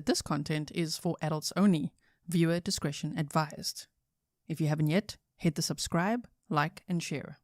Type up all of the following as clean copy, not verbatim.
This content is for adults only. Viewer discretion advised. If you haven't yet, hit the subscribe, like, and share.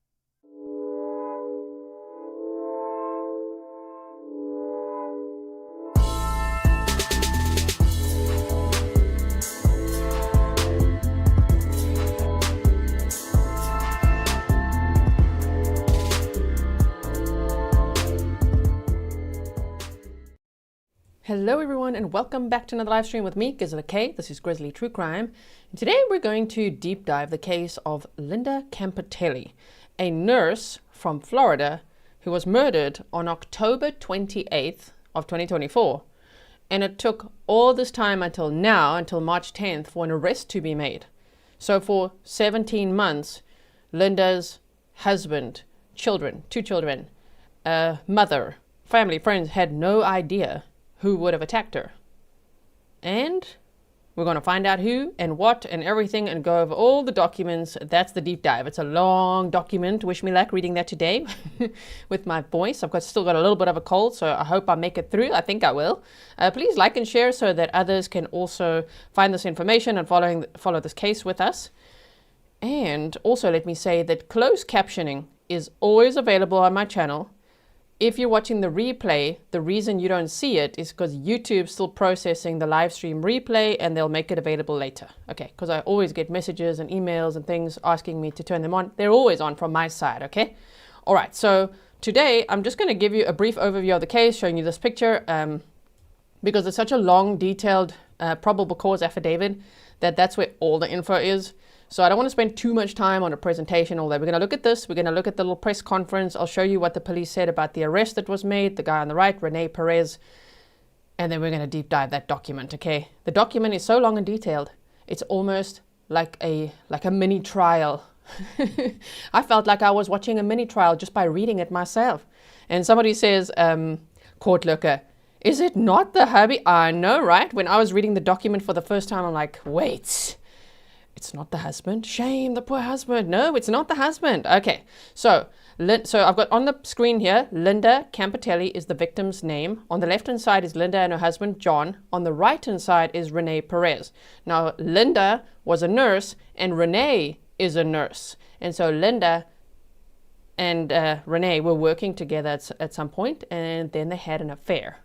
Hello everyone and welcome back to another live stream with me, Grizzly K. This is Grizzly True Crime. And today we're going to deep dive the case of Linda Campitelli, a nurse from Florida who was murdered on October 28th of 2024. And it took all this time until now, until March 10th, for an arrest to be made. So for 17 months, Linda's husband, children, 2 children, mother, family, friends had no idea who would have attacked her. And we're going to find out who and what and everything and go over all the documents. That's the deep dive. It's a long document. Wish me luck reading that today with my voice. Still got a little bit of a cold, so I hope I make it through. I think I will. Please like and share so that others can also find this information and follow this case with us. And also let me say that closed captioning is always available on my channel. If you're watching the replay, the reason you don't see it is because YouTube's still processing the live stream replay and they'll make it available later. Okay, because I always get messages and emails and things asking me to turn them on. They're always on from my side, okay? All right, so today I'm just going to give you a brief overview of the case, showing you this picture, because it's such a long, detailed probable cause affidavit that's where all the info is. So I don't want to spend too much time on a presentation, all that. We're going to look at this. We're going to look at the little press conference. I'll show you what the police said about the arrest that was made, the guy on the right, Rene Perez, and then we're going to deep dive that document, okay? The document is so long and detailed, it's almost like a mini trial. I felt like I was watching a mini trial just by reading it myself. And somebody says, court looker, is it not the hubby? I know, right? When I was reading the document for the first time, I'm like, wait. It's not the husband. Shame, the poor husband. No, it's not the husband. Okay, so I've got on the screen here, Linda Campitelli is the victim's name. On the left-hand side is Linda and her husband, John. On the right-hand side is Rene Perez. Now, Linda was a nurse and Rene is a nurse. And so Linda and Rene were working together at some point, and then they had an affair.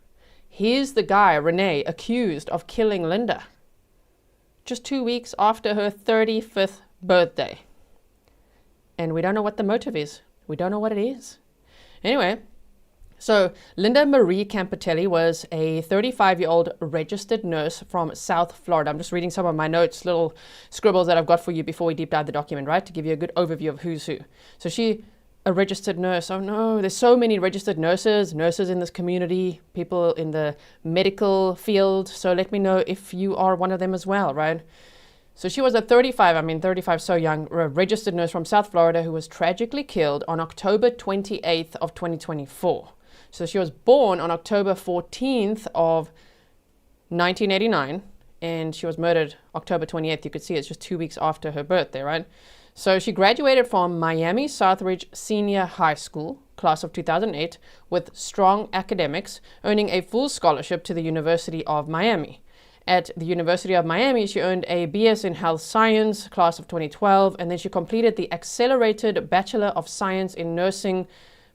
Here's the guy, Rene, accused of killing Linda just 2 weeks after her 35th birthday. And we don't know what the motive is. We don't know what it is. Anyway, so Linda Marie Campitelli was a 35-year-old registered nurse from South Florida. I'm just reading some of my notes, little scribbles that I've got for you before we deep dive the document, right? To give you a good overview of who's who. So a registered nurse. Oh no, there's so many registered nurses in this community, people in the medical field. So let me know if you are one of them as well, right? So she was a 35, so young, a registered nurse from South Florida who was tragically killed on October 28th of 2024. So she was born on October 14th of 1989 and she was murdered October 28th. You could see it's just 2 weeks after her birthday, right? So she graduated from Miami Southridge Senior High School, class of 2008, with strong academics, earning a full scholarship to the University of Miami. At the University of Miami, she earned a BS in Health Science, class of 2012, and then she completed the Accelerated Bachelor of Science in Nursing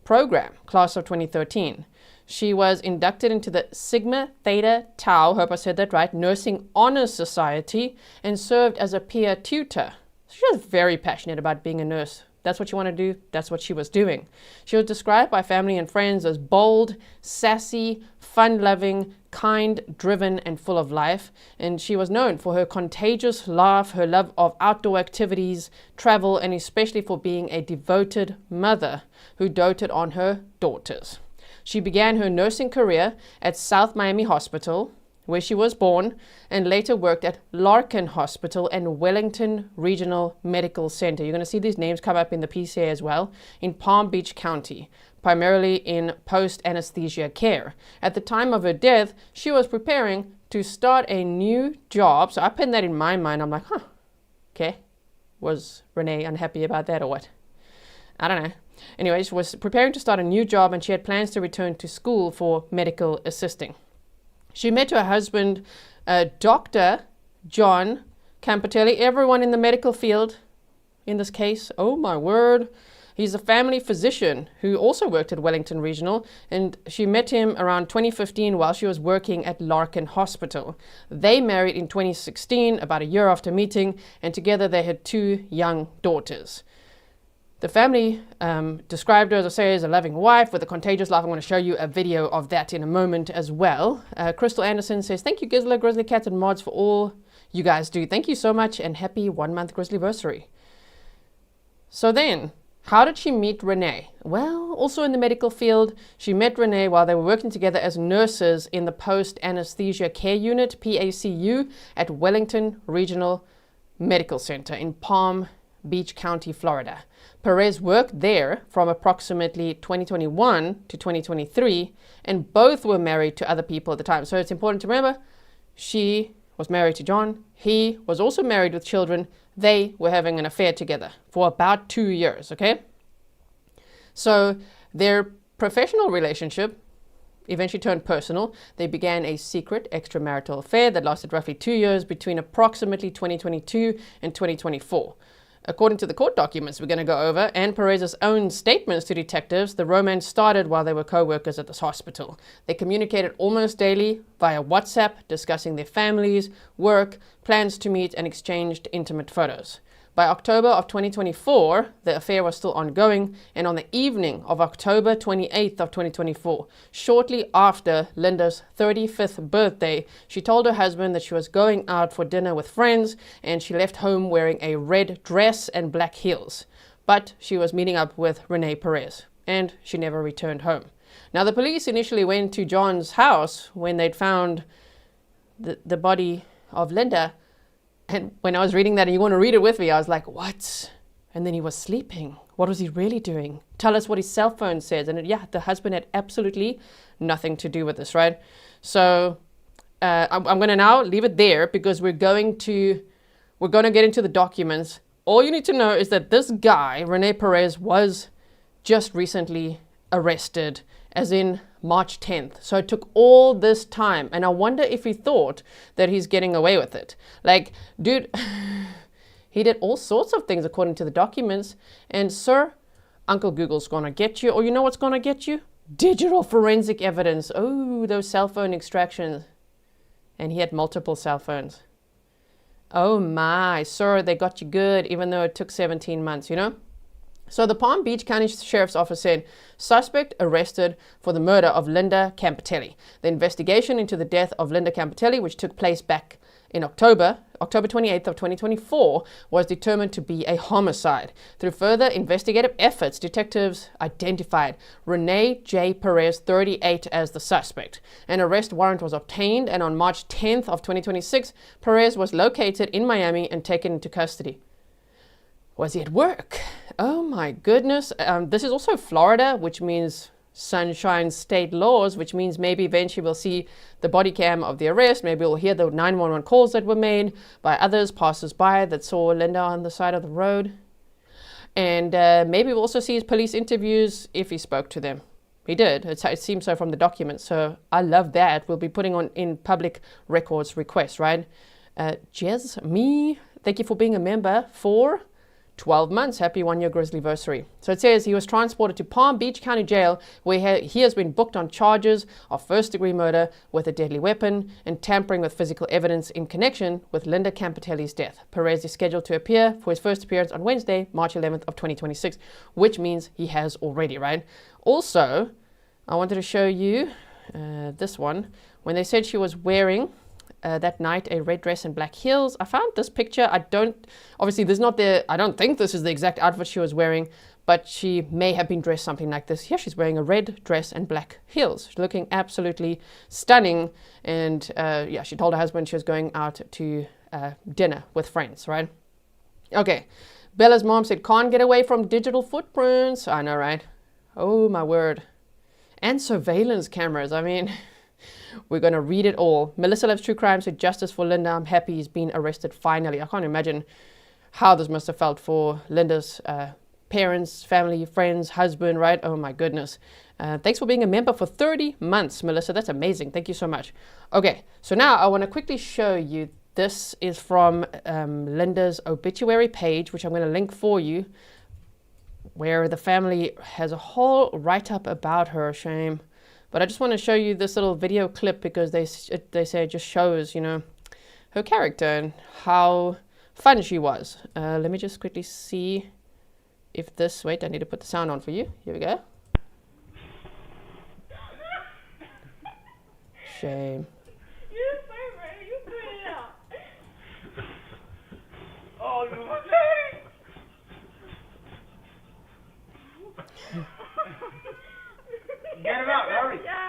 program, class of 2013. She was inducted into the Sigma Theta Tau, hope I said that right, Nursing Honor Society, and served as a peer tutor. She was very passionate about being a nurse. That's what you want to do. That's what she was doing. She was described by family and friends as bold, sassy, fun-loving, kind, driven, and full of life. And she was known for her contagious laugh, her love of outdoor activities, travel, and especially for being a devoted mother who doted on her daughters. She began her nursing career at South Miami Hospital, where she was born, and later worked at Larkin Hospital and Wellington Regional Medical Center. You're going to see these names come up in the PCA as well, in Palm Beach County, primarily in post-anesthesia care. At the time of her death, she was preparing to start a new job. So I put that in my mind. I'm like, okay. Was Rene unhappy about that or what? I don't know. Anyway, she was preparing to start a new job and she had plans to return to school for medical assisting. She met her husband, Dr. John Campitelli, everyone in the medical field in this case. Oh my word. He's a family physician who also worked at Wellington Regional, and she met him around 2015 while she was working at Larkin Hospital. They married in 2016, about a year after meeting, and together they had 2 young daughters. The family described her, as I say, as a loving wife with a contagious life. I'm going to show you a video of that in a moment as well. Crystal Anderson says, thank you, Grizzly, Grizzly Cat, and Mods for all you guys do. Thank you so much, and happy 1-month Grizzlyversary. So then, how did she meet Rene? Well, also in the medical field, she met Rene while they were working together as nurses in the Post-Anesthesia Care Unit, PACU, at Wellington Regional Medical Center in Palm Beach County, Florida. Perez worked there from approximately 2021 to 2023, and both were married to other people at the time. So it's important to remember, she was married to John. He was also married with children. They were having an affair together for about 2 years, okay? So their professional relationship eventually turned personal. They began a secret extramarital affair that lasted roughly 2 years between approximately 2022 and 2024. According to the court documents we're going to go over and Perez's own statements to detectives, the romance started while they were co-workers at this hospital. They communicated almost daily via WhatsApp, discussing their families, work, plans to meet, and exchanged intimate photos. By October of 2024, the affair was still ongoing, and on the evening of October 28th of 2024, shortly after Linda's 35th birthday, she told her husband that she was going out for dinner with friends, and she left home wearing a red dress and black heels. But she was meeting up with Rene Perez, and she never returned home. Now, the police initially went to John's house when they'd found the body of Linda. And when I was reading that, and you want to read it with me, I was like, what? And then he was sleeping. What was he really doing? Tell us what his cell phone says. And yeah, the husband had absolutely nothing to do with this, right? So I'm going to now leave it there because we're going to get into the documents. All you need to know is that this guy, Rene Perez, was just recently arrested, as in March 10th. So it took all this time. And I wonder if he thought that he's getting away with it. Like, dude, he did all sorts of things according to the documents. And sir, Uncle Google's gonna get you. Or you know what's gonna get you? Digital forensic evidence. Oh, those cell phone extractions. And he had multiple cell phones. Oh my, sir, they got you good, even though it took 17 months, you know? So the Palm Beach County Sheriff's Office said, suspect arrested for the murder of Linda Campitelli. The investigation into the death of Linda Campitelli, which took place back in October 28th of 2024, was determined to be a homicide. Through further investigative efforts, detectives identified Rene J. Perez, 38, as the suspect. An arrest warrant was obtained, and on March 10th of 2026, Perez was located in Miami and taken into custody. Was he at work? Oh my goodness. This is also Florida, which means sunshine state laws, which means maybe eventually we'll see the body cam of the arrest. Maybe we'll hear the 911 calls that were made by others, passers-by that saw Linda on the side of the road. And maybe we'll also see his police interviews if he spoke to them. He did. It seems so from the documents. So I love that. We'll be putting on in public records requests, right? Jez, me, thank you for being a member for 12 months. Happy 1-year Grizzlyversary. So it says he was transported to Palm Beach County Jail, where he has been booked on charges of first-degree murder with a deadly weapon and tampering with physical evidence in connection with Linda Campitelli's death. Perez is scheduled to appear for his first appearance on Wednesday, March 11th of 2026, which means he has already, right? Also, I wanted to show you this one. When they said she was wearing that night a red dress and black heels, I found this picture. I don't think this is the exact outfit she was wearing, but she may have been dressed something like this. Here she's wearing a red dress and black heels. She's looking absolutely stunning. And yeah, she told her husband she was going out to dinner with friends, right? Okay. Bella's mom said, can't get away from digital footprints. I know, right? Oh my word. And surveillance cameras. I mean, we're going to read it all. Melissa Loves True Crime said, justice for Linda. I'm happy he's been arrested finally. I can't imagine how this must have felt for Linda's parents, family, friends, husband, right? Oh my goodness. Thanks for being a member for 30 months, Melissa. That's amazing. Thank you so much. Okay, so now I want to quickly show you. This is from Linda's obituary page, which I'm going to link for you, where the family has a whole write-up about her. Shame. But I just want to show you this little video clip because they say it just shows, you know, her character and how fun she was. Let me just quickly see if this... Wait, I need to put the sound on for you. Here we go. Shame. You're favorite. You put it out. Oh, you were Get him out, hurry. Yeah.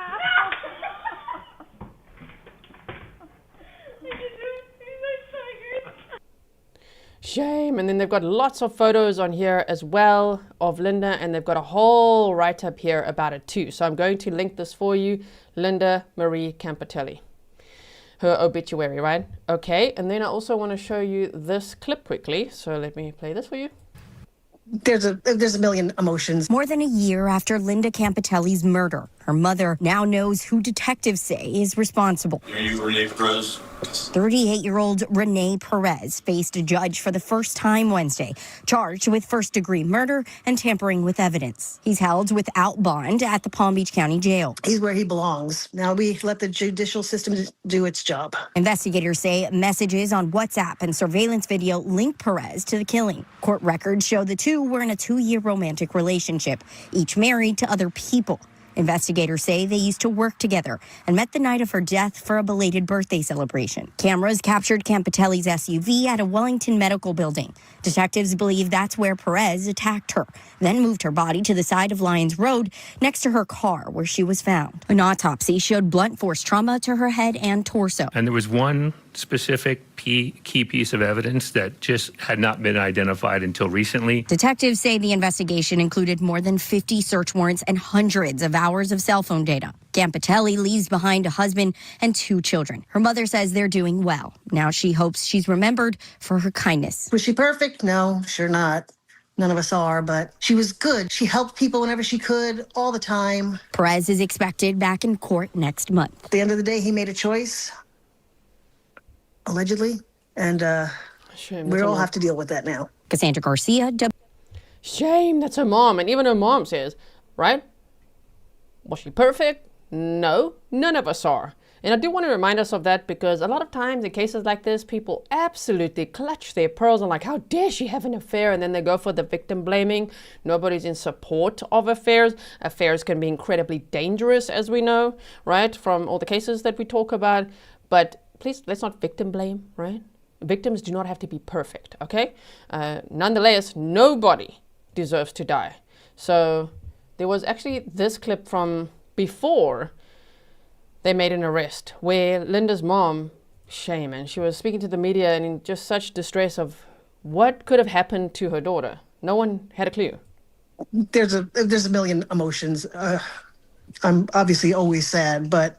Shame. And then they've got lots of photos on here as well of Linda, and they've got a whole write-up here about it too. So I'm going to link this for you. Linda Marie Campitelli, her obituary, right? Okay, and then I also want to show you this clip quickly. So let me play this for you. There's a million emotions. More than a year after Linda Campitelli's murder, her mother now knows who detectives say is responsible. Are you Rene Perez? 38-year-old Rene Perez faced a judge for the first time Wednesday, charged with first-degree murder and tampering with evidence. He's held without bond at the Palm Beach County Jail. He's where he belongs. Now we let the judicial system do its job. Investigators say messages on WhatsApp and surveillance video link Perez to the killing. Court records show the two were in a 2-year romantic relationship, each married to other people. Investigators say they used to work together and met the night of her death for a belated birthday celebration. Cameras captured Campitelli's SUV at a Wellington medical building. Detectives believe that's where Perez attacked her, then moved her body to the side of Lyons Road next to her car where she was found. An autopsy showed blunt force trauma to her head and torso. And there was one specific key piece of evidence that just had not been identified until recently. Detectives say the investigation included more than 50 search warrants and hundreds of hours of cell phone data. Campitelli leaves behind a husband and 2 children. Her mother says they're doing well. Now she hopes she's remembered for her kindness. Was she perfect? No, sure not. None of us are, but she was good. She helped people whenever she could, all the time. Perez is expected back in court next month. At the end of the day, he made a choice, allegedly, and we all have to deal with that now. Cassandra Garcia. Shame, that's her mom. And even her mom says, right? Was she perfect? No, none of us are. And I do want to remind us of that because a lot of times in cases like this, people absolutely clutch their pearls and like, how dare she have an affair? And then they go for the victim blaming. Nobody's in support of affairs. Affairs can be incredibly dangerous, as we know, right? From all the cases that we talk about. But please, let's not victim blame, right? Victims do not have to be perfect, okay? Nonetheless, nobody deserves to die. So there was actually this clip from before they made an arrest where Linda's mom, shame, and she was speaking to the media and in just such distress of what could have happened to her daughter. No one had a clue. There's a million emotions. I'm obviously always sad, but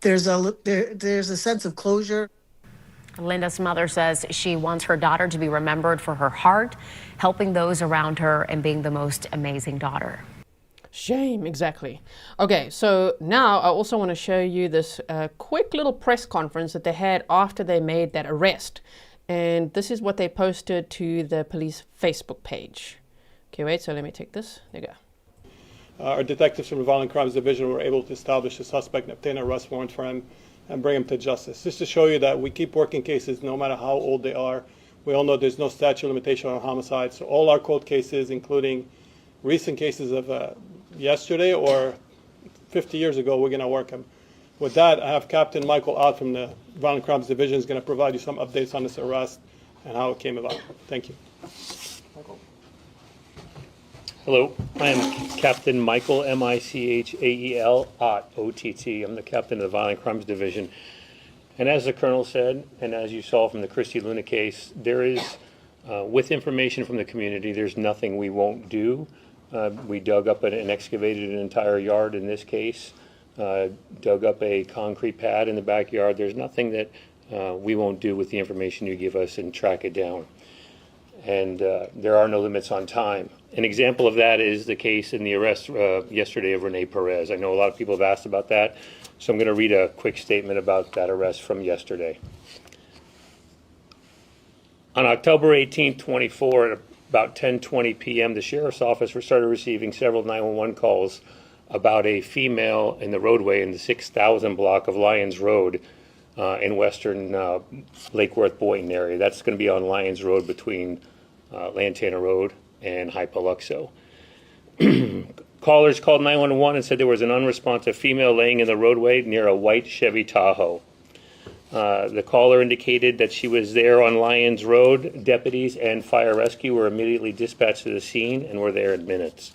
there's a sense of closure. Linda's mother says she wants her daughter to be remembered for her heart, helping those around her, and being the most amazing daughter. Shame, exactly. Okay, so now I also want to show you this quick little press conference that they had after they made that arrest. And this is what they posted to the police Facebook page. Okay, wait, so let me take this. There you go. Our detectives from the Violent Crimes Division were able to establish the suspect and obtain an arrest warrant for him and bring him to justice. Just to show you that we keep working cases no matter how old they are. We all know there's no statute of limitation on homicide, so all our cold cases, including recent cases of yesterday or 50 years ago, we're going to work them. With that, I have Captain Michael out from the Violent Crimes Division is going to provide you some updates on this arrest and how it came about. Thank you. Michael. Hello, I am Captain Michael, M-I-C-H-A-E-L, O-T-T. I'm the captain of the Violent Crimes Division. And as the colonel said, and as you saw from the Christy Luna case, there is, with information from the community, there's nothing we won't do. We dug up and excavated an entire yard in this case, dug up a concrete pad in the backyard. There's nothing that we won't do with the information you give us and track it down. And there are no limits on time. An example of that is the case in the arrest yesterday of Rene Perez. I know a lot of people have asked about that, so I'm going to read a quick statement about that arrest from yesterday. On October 18, 24, at about 10:20 p.m., the Sheriff's Office started receiving several 911 calls about a female in the roadway in the 6000 block of Lyons Road in western Lake Worth Boynton area. That's going to be on Lyons Road between Lantana Road and High Paluxo. Callers called 911 and said there was an unresponsive female laying in the roadway near a white Chevy Tahoe. The caller indicated that she was there on Lyons Road. Deputies and fire rescue were immediately dispatched to the scene and were there in minutes.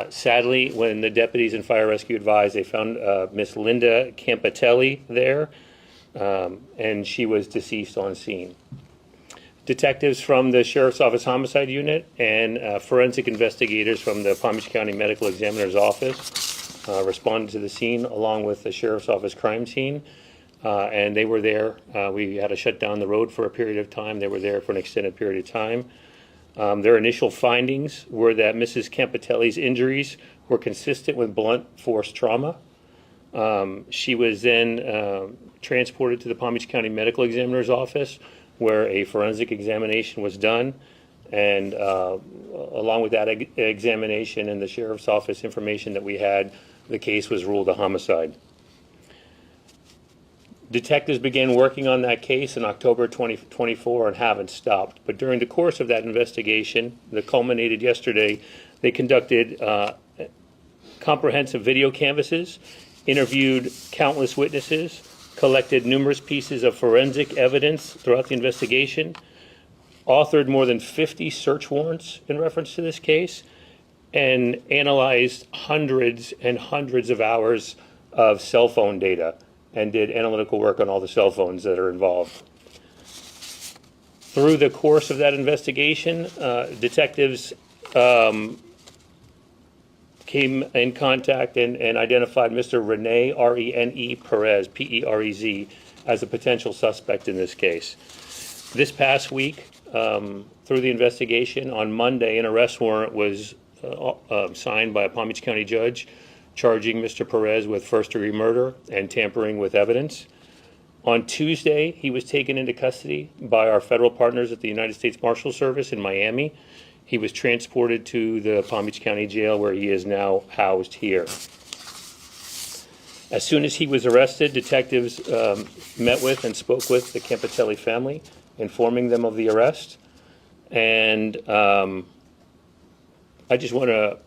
Sadly, when the deputies and fire rescue advised, they found Miss Linda Campitelli there, and she was deceased on scene. Detectives from the Sheriff's Office Homicide Unit and forensic investigators from the Palm Beach County Medical Examiner's Office responded to the scene along with the Sheriff's Office crime scene, and they were there. We had to shut down the road for a period of time. They were there for an extended period of time. Their initial findings were that Mrs. Campitelli's injuries were consistent with blunt force trauma. She was then transported to the Palm Beach County Medical Examiner's Office, where a forensic examination was done. And along with that examination and the Sheriff's Office information that we had, the case was ruled a homicide. Detectives began working on that case in October 2024 and haven't stopped. But during the course of that investigation that culminated yesterday, they conducted comprehensive video canvasses, interviewed countless witnesses, collected numerous pieces of forensic evidence throughout the investigation, authored more than 50 search warrants in reference to this case, and analyzed hundreds and hundreds of hours of cell phone data and did analytical work on all the cell phones that are involved. Through the course of that investigation, detectives came in contact and identified Mr. Rene, R-E-N-E, Perez, P-E-R-E-Z, as a potential suspect in this case. This past week, through the investigation, on Monday, an arrest warrant was signed by a Palm Beach County judge charging Mr. Perez with first-degree murder and tampering with evidence. On Tuesday, he was taken into custody by our federal partners at the United States Marshal Service in Miami. He was transported to the Palm Beach County Jail, where he is now housed here. As soon as he was arrested, detectives met with and spoke with the Campitelli family, informing them of the arrest. And I just want to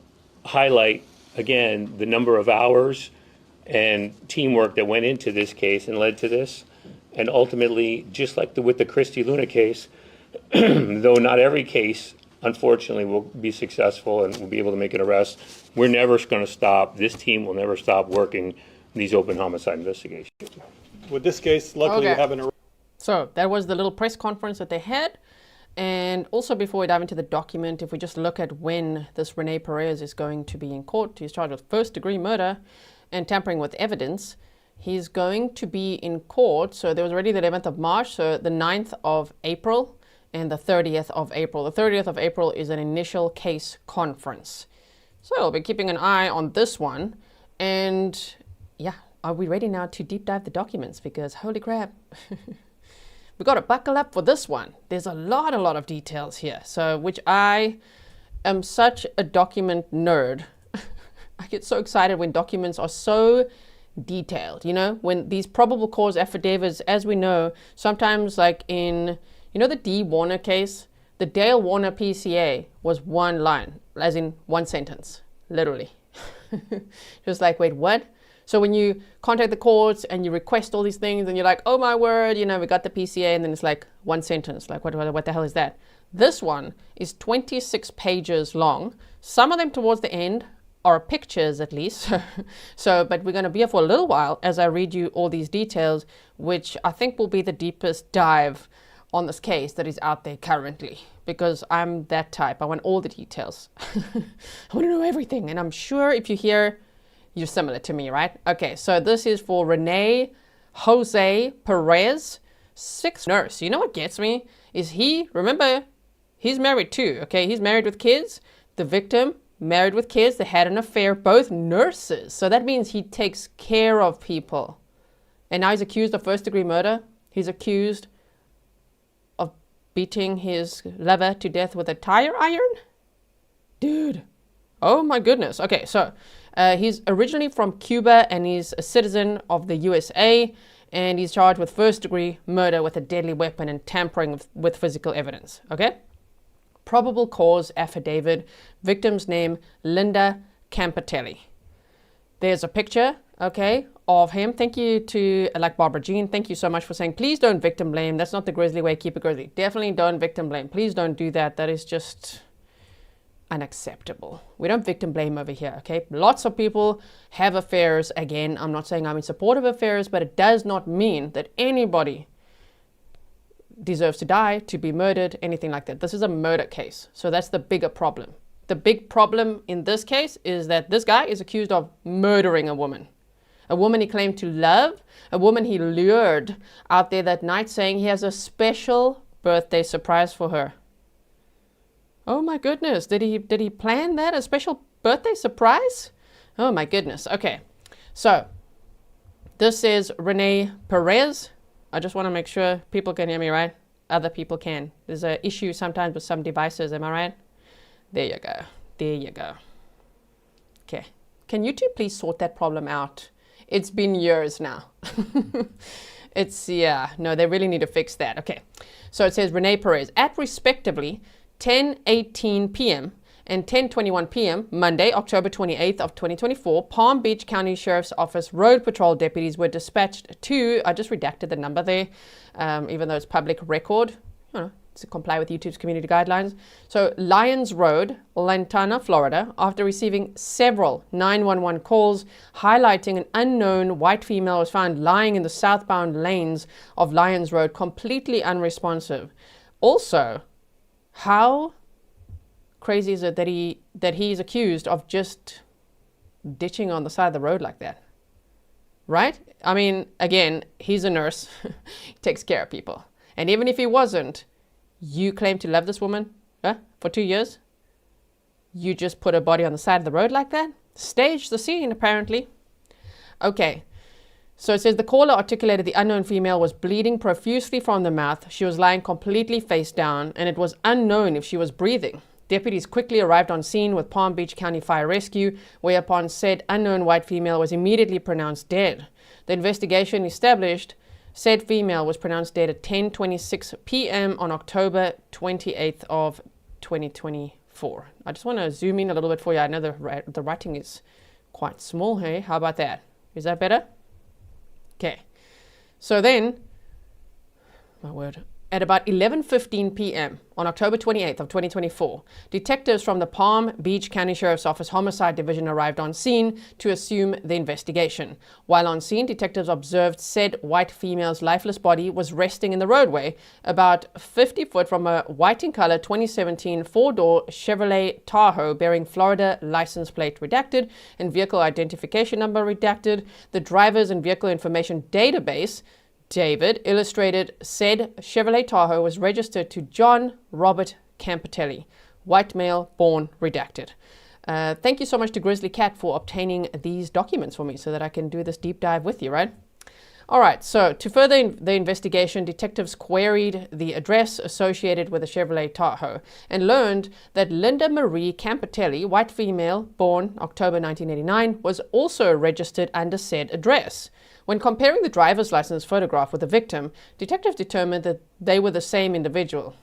highlight, again, the number of hours and teamwork that went into this case and led to this. And ultimately, just like with the Christy Luna case, though not every case, unfortunately, will be successful and will be able to make an arrest, we're never going to stop. This team will never stop working these open homicide investigations. With this case, luckily we have an arrest. So that was the little press conference that they had. And also, before we dive into the document, if we just look at when this Rene Perez is going to be in court, he's charged with first-degree murder and tampering with evidence. He's going to be in court, so there was already the 11th of March, so the 9th of April and the 30th of April. The 30th of April is an initial case conference. So we'll be keeping an eye on this one. And yeah, are we ready now to deep dive the documents? Because holy crap. We got to buckle up for this one. There's a lot of details here. So, which I am such a document nerd. I get so excited when documents are so detailed, you know, when these probable cause affidavits, as we know, sometimes like in, you know, the D. Warner case, the Dale Warner PCA was one line, as in one sentence, literally. Just like, wait, what? So when you contact the courts and you request all these things and you're like, oh my word, you know, we got the PCA, and then it's like one sentence, like what the hell is that? This one is 26 pages long. Some of them towards the end are pictures at least. But we're going to be here for a little while as I read you all these details, which I think will be the deepest dive on this case that is out there currently, because I'm that type. I want all the details. I want to know everything. And I'm sure if you hear, you're similar to me, right? Okay, so this is for Rene Jose Perez, 6th nurse. You know what gets me? Is remember, he's married too, okay? He's married with kids. The victim, married with kids, they had an affair, both nurses. So that means he takes care of people. And now he's accused of first-degree murder. He's accused of beating his lover to death with a tire iron? Dude. Oh my goodness. Okay, so he's originally from Cuba and he's a citizen of the USA, and he's charged with first-degree murder with a deadly weapon and tampering with physical evidence. Okay? Probable cause affidavit. Victim's name, Linda Campitelli. There's a picture, okay, of him. Thank you to, like Barbara Jean, thank you so much for saying, please don't victim blame. That's not the Grizzly way. Keep it Grizzly. Definitely don't victim blame. Please don't do that. That is just unacceptable. We don't victim blame over here, okay? Lots of people have affairs. Again, I'm not saying I'm in support of affairs, but it does not mean that anybody deserves to die, to be murdered, anything like that. This is a murder case. So that's the bigger problem. The big problem in this case is that this guy is accused of murdering a woman he claimed to love, a woman he lured out there that night, saying he has a special birthday surprise for her. Oh my goodness, did he plan that? A special birthday surprise? Oh my goodness. Okay, so this is Rene Perez. I just want to make sure people can hear me, right? Other people can. There's an issue sometimes with some devices, am I right? There you go. There you go. Okay. Can you two please sort that problem out? It's been years now. No, they really need to fix that. Okay. So it says Rene Perez at respectively 10:18 p.m. and 10:21 p.m. Monday, October 28th of 2024, Palm Beach County Sheriff's Office road patrol deputies were dispatched to, I just redacted the number there, even though it's public record, to comply with YouTube's community guidelines. So Lyons Road, Lantana, Florida, after receiving several 911 calls highlighting an unknown white female was found lying in the southbound lanes of Lyons Road, completely unresponsive. Also, how crazy is it that he's accused of just ditching on the side of the road like that? Right? I mean, again, he's a nurse. He takes care of people. And even if he wasn't, you claim to love this woman for 2 years? You just put her body on the side of the road like that? Staged the scene, apparently. Okay. So it says the caller articulated the unknown female was bleeding profusely from the mouth. She was lying completely face down, and it was unknown if she was breathing. Deputies quickly arrived on scene with Palm Beach County Fire Rescue, whereupon said unknown white female was immediately pronounced dead. The investigation established said female was pronounced dead at 10:26 p.m. on October 28th of 2024. I just want to zoom in a little bit for you. I know the writing is quite small, hey? How about that? Is that better? Okay. So then, my word, at about 11:15 p.m. on October 28th of 2024, detectives from the Palm Beach County Sheriff's Office Homicide Division arrived on scene to assume the investigation. While on scene, detectives observed said white female's lifeless body was resting in the roadway about 50 foot from a white in color 2017 four-door Chevrolet Tahoe bearing Florida license plate redacted and vehicle identification number redacted. The driver's and vehicle information database David illustrated said Chevrolet Tahoe was registered to John Robert Campitelli, white male, born, redacted. Thank you so much to Grizzly Cat for obtaining these documents for me so that I can do this deep dive with you, right? All right, so to further the investigation, detectives queried the address associated with the Chevrolet Tahoe and learned that Linda Marie Campitelli, white female, born October 1989, was also registered under said address. When comparing the driver's license photograph with the victim, detectives determined that they were the same individual.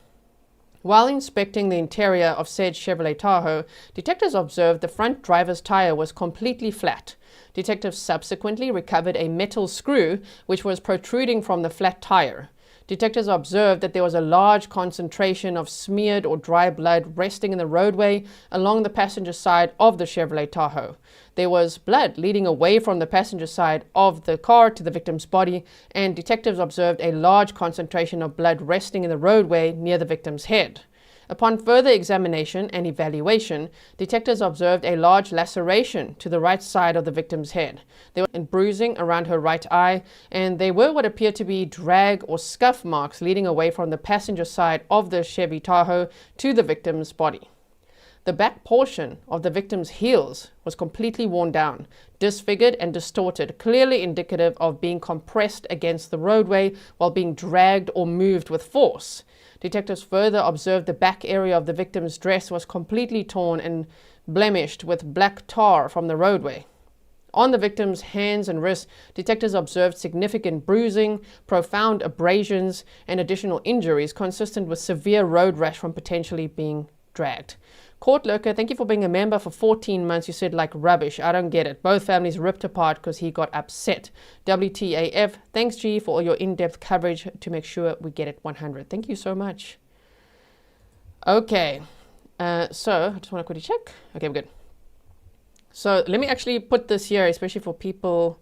While inspecting the interior of said Chevrolet Tahoe, detectives observed the front driver's tire was completely flat. Detectives subsequently recovered a metal screw which was protruding from the flat tire. Detectives observed that there was a large concentration of smeared or dry blood resting in the roadway along the passenger side of the Chevrolet Tahoe. There was blood leading away from the passenger side of the car to the victim's body, and detectives observed a large concentration of blood resting in the roadway near the victim's head. Upon further examination and evaluation, detectives observed a large laceration to the right side of the victim's head. There was bruising around her right eye, and there were what appeared to be drag or scuff marks leading away from the passenger side of the Chevy Tahoe to the victim's body. The back portion of the victim's heels was completely worn down, disfigured and distorted, clearly indicative of being compressed against the roadway while being dragged or moved with force. Detectives further observed the back area of the victim's dress was completely torn and blemished with black tar from the roadway. On the victim's hands and wrists, detectives observed significant bruising, profound abrasions, and additional injuries consistent with severe road rash from potentially being dragged. Court Lurker, thank you for being a member for 14 months. You said like rubbish. I don't get it. Both families ripped apart because he got upset. WTAF, thanks G for all your in-depth coverage to make sure we get it 100. Thank you so much. Okay, so I just want to quickly check. Okay, we're good. So let me actually put this here, especially for people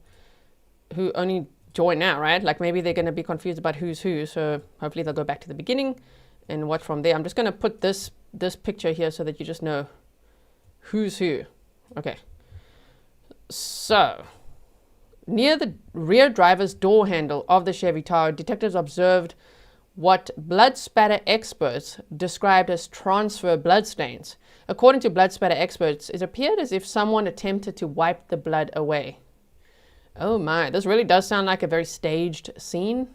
who only join now, right? Like maybe they're going to be confused about who's who. So hopefully they'll go back to the beginning and watch from there. I'm just going to put this picture here so that you just know who's who. Okay. So near the rear driver's door handle of the Chevy Tahoe, detectives observed what blood spatter experts described as transfer blood stains. According to blood spatter experts, it appeared as if someone attempted to wipe the blood away. Oh my, this really does sound like a very staged scene.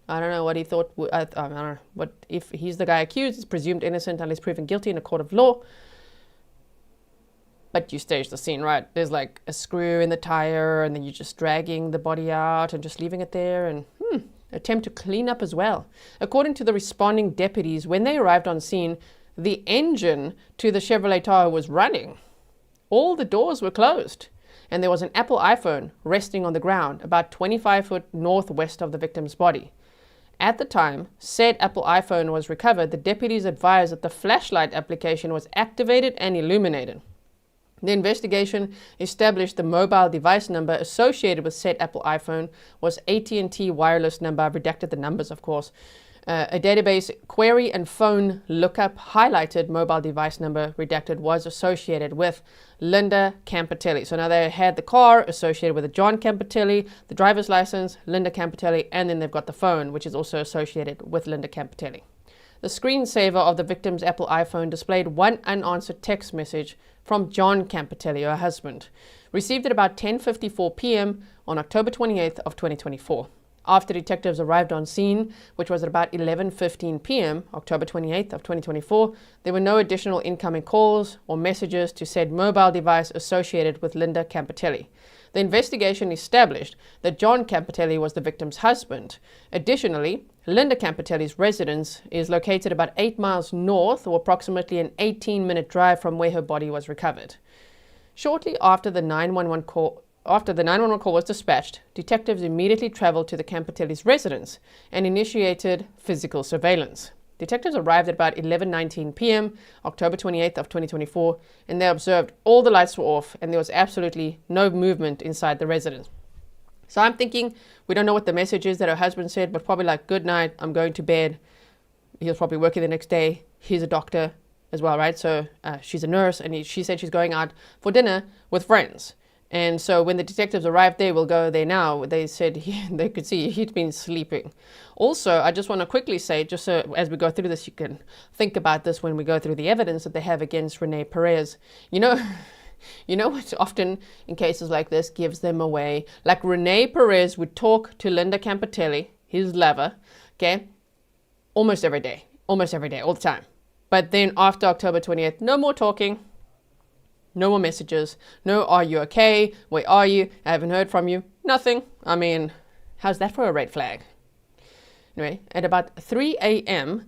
I don't know what he thought. I don't know what if he's the guy accused. He's presumed innocent unless proven guilty in a court of law. But you stage the scene, right? There's like a screw in the tire, and then you're just dragging the body out and just leaving it there, and attempt to clean up as well. According to the responding deputies, when they arrived on scene, the engine to the Chevrolet Tahoe was running. All the doors were closed, and there was an Apple iPhone resting on the ground about 25 foot northwest of the victim's body. At the time said Apple iPhone was recovered, the deputies advised that the flashlight application was activated and illuminated. The investigation established the mobile device number associated with said Apple iPhone was AT&T wireless number. I've redacted the numbers, of course. A database query and phone lookup highlighted mobile device number redacted was associated with Linda Campitelli. So now they had the car associated with a John Campitelli, the driver's license, Linda Campitelli, and then they've got the phone, which is also associated with Linda Campitelli. The screensaver of the victim's Apple iPhone displayed one unanswered text message from John Campitelli, her husband, received at about 10:54 p.m. on October 28th of 2024. After detectives arrived on scene, which was at about 11:15 p.m., October 28th of 2024, there were no additional incoming calls or messages to said mobile device associated with Linda Campitelli. The investigation established that John Campitelli was the victim's husband. Additionally, Linda Campitelli's residence is located about 8 miles north, or approximately an 18-minute drive from where her body was recovered. Shortly after the 911 call was dispatched, detectives immediately traveled to the Campitelli's residence and initiated physical surveillance. Detectives arrived at about 11:19 p.m., October 28th of 2024, and they observed all the lights were off and there was absolutely no movement inside the residence. So I'm thinking, we don't know what the message is that her husband said, but probably like, good night, I'm going to bed. He was probably working the next day. He's a doctor as well, right? So she's a nurse, and she said she's going out for dinner with friends. And so when the detectives arrived there, we'll go there now, they said they could see he'd been sleeping. Also, I just want to quickly say, just so as we go through this, you can think about this when we go through the evidence that they have against Rene Perez. You know what often in cases like this gives them away? Like Rene Perez would talk to Linda Campitelli, his lover, okay, almost every day, all the time. But then after October 20th, no more talking. No more messages. No, are you okay? Where are you? I haven't heard from you. Nothing. I mean, how's that for a red flag? Anyway, at about 3 a.m.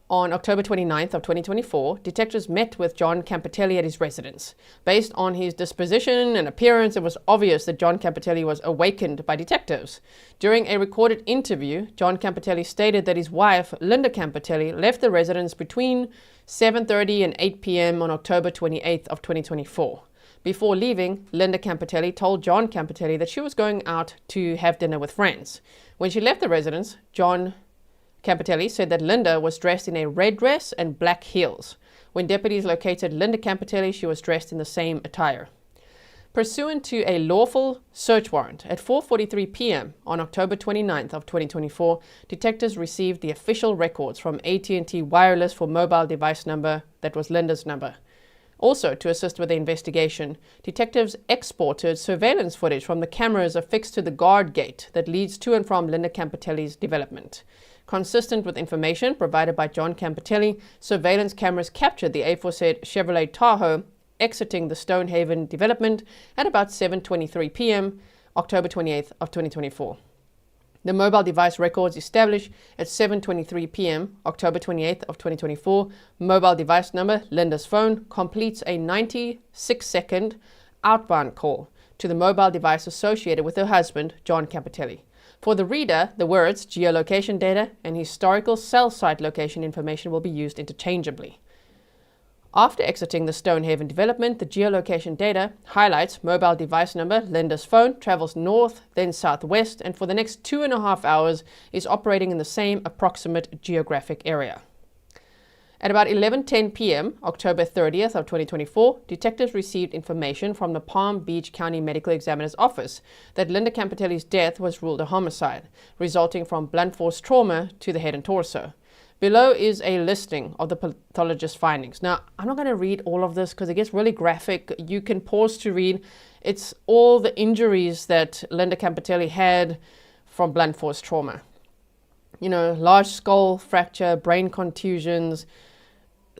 on October 29th of 2024, detectives met with John Campitelli at his residence. Based on his disposition and appearance, it was obvious that John Campitelli was awakened by detectives. During a recorded interview, John Campitelli stated that his wife, Linda Campitelli, left the residence between 7:30 and 8 p.m. on October 28th of 2024. Before leaving, Linda Campitelli told John Campitelli that she was going out to have dinner with friends. When she left the residence, John Campitelli said that Linda was dressed in a red dress and black heels. When deputies located Linda Campitelli, she was dressed in the same attire. Pursuant to a lawful search warrant, at 4:43 p.m. on October 29th of 2024, detectives received the official records from AT&T Wireless for mobile device number that was Linda's number. Also, to assist with the investigation, detectives exported surveillance footage from the cameras affixed to the guard gate that leads to and from Linda Campitelli's development. Consistent with information provided by John Campitelli, surveillance cameras captured the aforesaid Chevrolet Tahoe exiting the Stonehaven development at about 7:23 p.m., October 28th of 2024. The mobile device records established at 7:23 p.m., October 28th of 2024, mobile device number, Linda's phone, completes a 96-second outbound call to the mobile device associated with her husband, John Campitelli. For the reader, the words geolocation data and historical cell site location information will be used interchangeably. After exiting the Stonehaven development, the geolocation data highlights mobile device number, Linda's phone, travels north, then southwest, and for the next 2.5 hours is operating in the same approximate geographic area. At about 11:10 p.m., October 30th of 2024, detectives received information from the Palm Beach County Medical Examiner's office that Linda Campitelli's death was ruled a homicide, resulting from blunt force trauma to the head and torso. Below is a listing of the pathologist's findings. Now, I'm not going to read all of this because it gets really graphic. You can pause to read. It's all the injuries that Linda Campitelli had from blunt force trauma. You know, large skull fracture, brain contusions,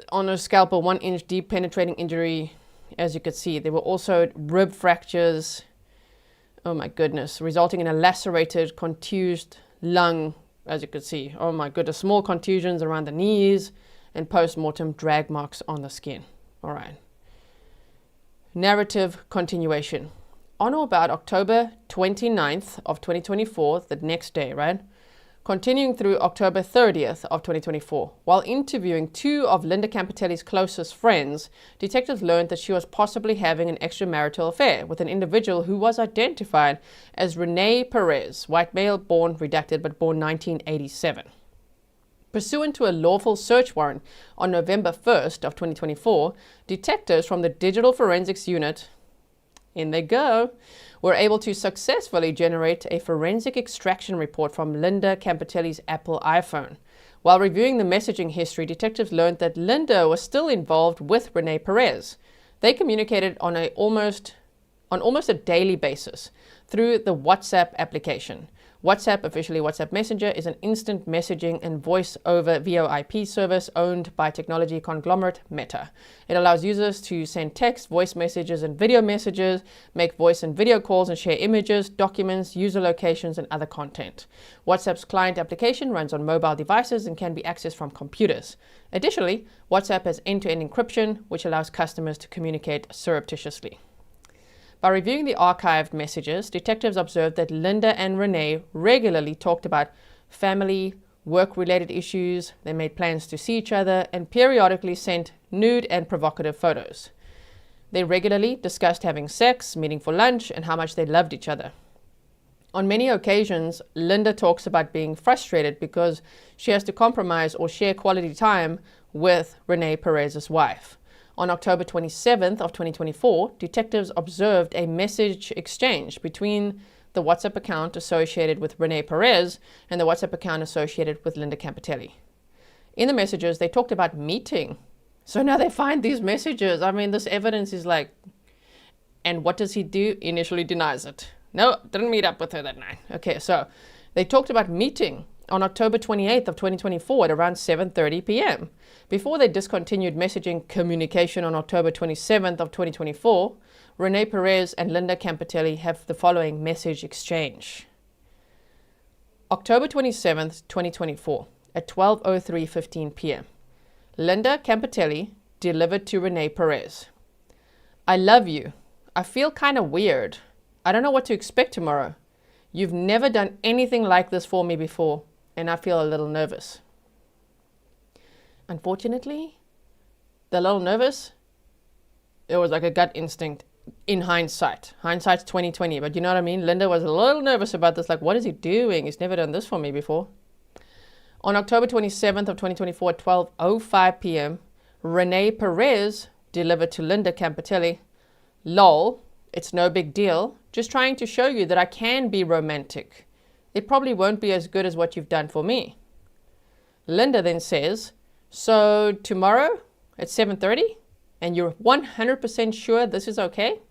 on her scalp a 1-inch deep penetrating injury, as you could see. There were also rib fractures, oh my goodness, resulting in a lacerated, contused lung, as you could see. Oh my goodness, small contusions around the knees and post-mortem drag marks on the skin. All right. Narrative continuation. On or about October 29th of 2024, the next day, right? Continuing through October 30th of 2024, while interviewing two of Linda Campitelli's closest friends, detectives learned that she was possibly having an extramarital affair with an individual who was identified as Rene Perez, white male, born redacted, but born 1987. Pursuant to a lawful search warrant on November 1st of 2024, detectives from the Digital Forensics Unit, in they go, were able to successfully generate a forensic extraction report from Linda Campitelli's Apple iPhone. While reviewing the messaging history, detectives learned that Linda was still involved with Rene Perez. They communicated on almost a daily basis through the WhatsApp application. WhatsApp, officially WhatsApp Messenger, is an instant messaging and voice over VoIP service owned by technology conglomerate Meta. It allows users to send text, voice messages, and video messages, make voice and video calls, and share images, documents, user locations, and other content. WhatsApp's client application runs on mobile devices and can be accessed from computers. Additionally, WhatsApp has end-to-end encryption, which allows customers to communicate surreptitiously. By reviewing the archived messages, detectives observed that Linda and Rene regularly talked about family, work-related issues, they made plans to see each other, and periodically sent nude and provocative photos. They regularly discussed having sex, meeting for lunch, and how much they loved each other. On many occasions, Linda talks about being frustrated because she has to compromise or share quality time with Rene Perez's wife. On October 27th of 2024, detectives observed a message exchange between the WhatsApp account associated with Rene Perez and the WhatsApp account associated with Linda Campitelli. In the messages, they talked about meeting. So now they find these messages. I mean, this evidence is like, and what does he do? Initially denies it. No, didn't meet up with her that night. Okay, so they talked about meeting on October 28th of 2024 at around 7:30 p.m. Before they discontinued messaging communication on October 27th of 2024, Rene Perez and Linda Campitelli have the following message exchange. October 27th, 2024 at 12:03:15 p.m. Linda Campitelli delivered to Rene Perez. I love you. I feel kind of weird. I don't know what to expect tomorrow. You've never done anything like this for me before, and I feel a little nervous. Unfortunately, the little nervous, it was like a gut instinct in hindsight. Hindsight's 2020, but you know what I mean? Linda was a little nervous about this, like, what is he doing? He's never done this for me before. On October 27th of 2024 at 12:05 p.m., Rene Perez delivered to Linda Campitelli, lol, it's no big deal, just trying to show you that I can be romantic. It probably won't be as good as what you've done for me. Linda then says, so tomorrow at 7:30? And you're 100% sure this is okay?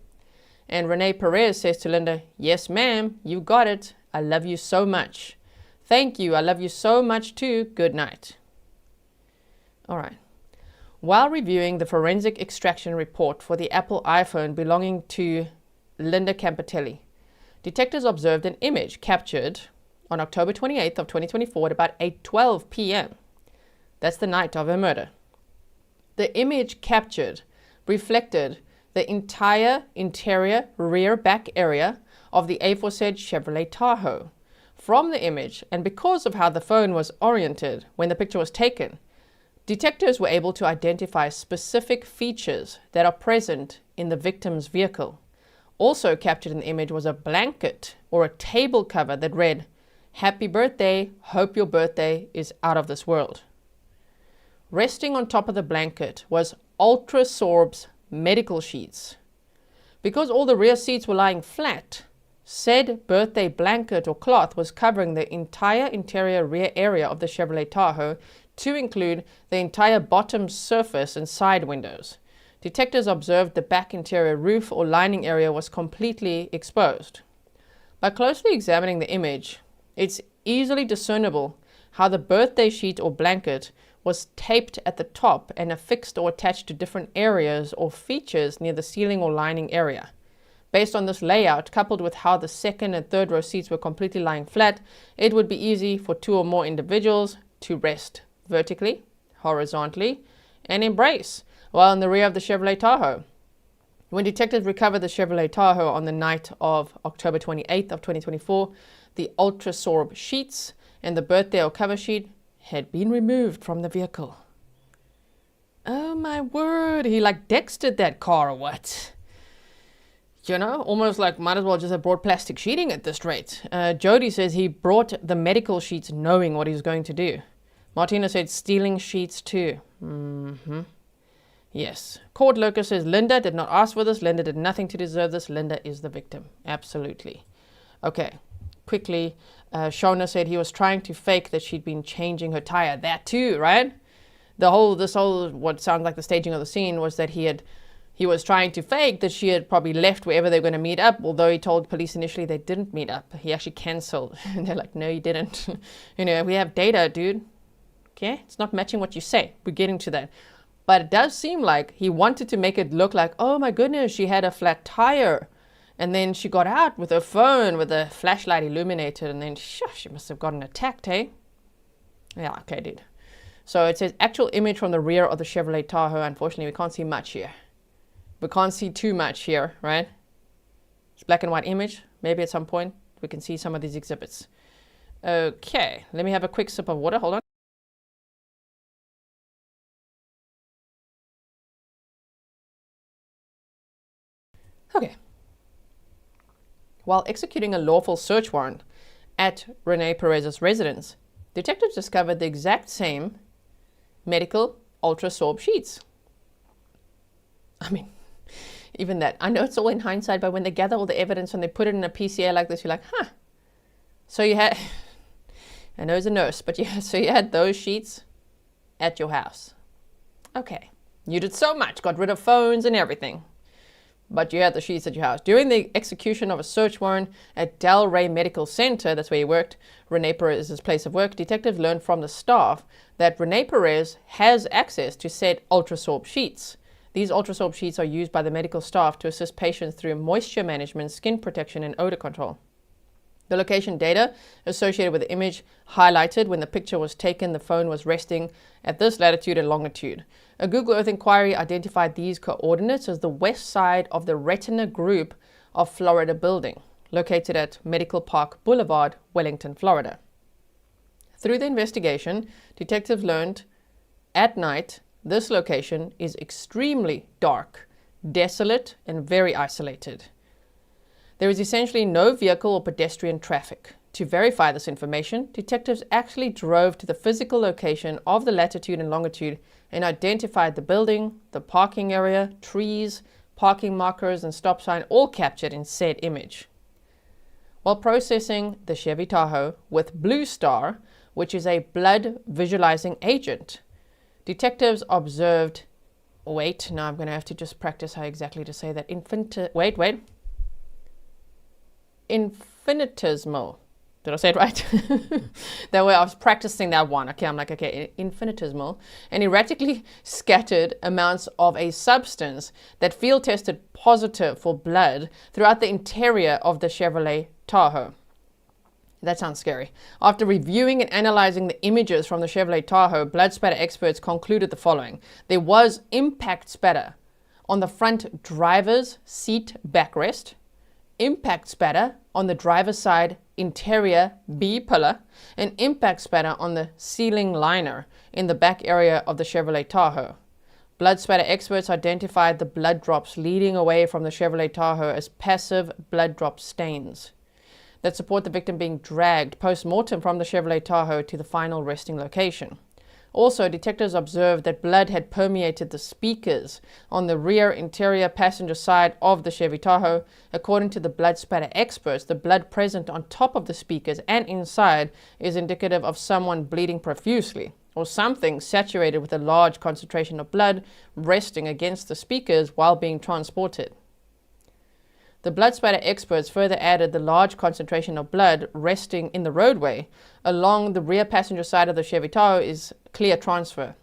And Rene Perez says to Linda, yes, ma'am, you got it. I love you so much. Thank you. I love you so much too. Good night. All right. While reviewing the forensic extraction report for the Apple iPhone belonging to Linda Campitelli, detectives observed an image captured on October 28th of 2024 at about 8:12 p.m. That's the night of her murder. The image captured reflected the entire interior rear back area of the aforesaid Chevrolet Tahoe. From the image, and because of how the phone was oriented when the picture was taken, detectives were able to identify specific features that are present in the victim's vehicle. Also captured in the image was a blanket or a table cover that read, "Happy birthday, hope your birthday is out of this world." Resting on top of the blanket was Ultrasorb's medical sheets. Because all the rear seats were lying flat, said birthday blanket or cloth was covering the entire interior rear area of the Chevrolet Tahoe, to include the entire bottom surface and side windows. Detectives observed the back interior roof or lining area was completely exposed. By closely examining the image, it's easily discernible how the birthday sheet or blanket was taped at the top and affixed or attached to different areas or features near the ceiling or lining area. Based on this layout, coupled with how the second and third row seats were completely lying flat, it would be easy for two or more individuals to rest vertically, horizontally, and embrace while in the rear of the Chevrolet Tahoe. When detectives recovered the Chevrolet Tahoe on the night of October 28th of 2024, the Ultrasorb sheets and the birthday or cover sheet had been removed from the vehicle. Oh my word, he like Dextered that car or what? You know, almost like might as well just have brought plastic sheeting at this rate. Jody says he brought the medical sheets knowing what he was going to do. Martina said stealing sheets too. Yes. Court Locus says Linda did not ask for this. Linda did nothing to deserve this. Linda is the victim. Absolutely. Okay. Quickly, Shona said he was trying to fake that she'd been changing her tire. That too, right? This whole what sounds like the staging of the scene was that he was trying to fake that she had probably left wherever they were going to meet up, although he told police initially they didn't meet up. He actually cancelled. And they're like, no, you didn't. You know, we have data, dude. Okay? It's not matching what you say. We're getting to that. But it does seem like he wanted to make it look like, oh my goodness, she had a flat tire. And then she got out with her phone with a flashlight illuminated, and then she must have gotten attacked, hey? Yeah, okay, dude. So it says actual image from the rear of the Chevrolet Tahoe. Unfortunately, we can't see much here. We can't see too much here, right? It's black and white image. Maybe at some point we can see some of these exhibits. Okay, let me have a quick sip of water. Hold on. Okay. While executing a lawful search warrant at Rene Perez's residence, detectives discovered the exact same medical Ultrasorb sheets. I mean, even that. I know it's all in hindsight, but when they gather all the evidence and they put it in a PCA like this, you're like, huh. So you had, I know it's a nurse, but so you had those sheets at your house. Okay. You did so much, got rid of phones and everything. But you had the sheets at your house. During the execution of a search warrant at Del Rey Medical Center, that's where he worked, Rene Perez's place of work, detectives learned from the staff that Rene Perez has access to said Ultrasorb sheets. These Ultrasorb sheets are used by the medical staff to assist patients through moisture management, skin protection, and odor control. The location data associated with the image highlighted when the picture was taken, the phone was resting at this latitude and longitude. A Google Earth inquiry identified these coordinates as the west side of the Retina Group of Florida building, located at Medical Park Boulevard, Wellington, Florida. Through the investigation, detectives learned at night this location is extremely dark, desolate, and very isolated. There is essentially no vehicle or pedestrian traffic. To verify this information, detectives actually drove to the physical location of the latitude and longitude and identified the building, the parking area, trees, parking markers, and stop sign, all captured in said image. While processing the Chevy Tahoe with Blue Star, which is a blood visualizing agent, detectives observed wait, now I'm going to have to just practice how exactly to say that. Infinitesimal. Did I say it right? That way I was practicing that one. Okay, I'm like, okay, infinitesimal. And erratically scattered amounts of a substance that field tested positive for blood throughout the interior of the Chevrolet Tahoe. That sounds scary. After reviewing and analyzing the images from the Chevrolet Tahoe, blood spatter experts concluded the following. There was impact spatter on the front driver's seat backrest, impact spatter on the driver's side interior B pillar, and impact spatter on the ceiling liner in the back area of the Chevrolet Tahoe. Blood spatter experts identified the blood drops leading away from the Chevrolet Tahoe as passive blood drop stains that support the victim being dragged post-mortem from the Chevrolet Tahoe to the final resting location. Also, detectives observed that blood had permeated the speakers on the rear interior passenger side of the Chevy Tahoe. According to the blood spatter experts, the blood present on top of the speakers and inside is indicative of someone bleeding profusely, or something saturated with a large concentration of blood resting against the speakers while being transported. The blood spatter experts further added the large concentration of blood resting in the roadway along the rear passenger side of the Chevy Tahoe is clear transfer.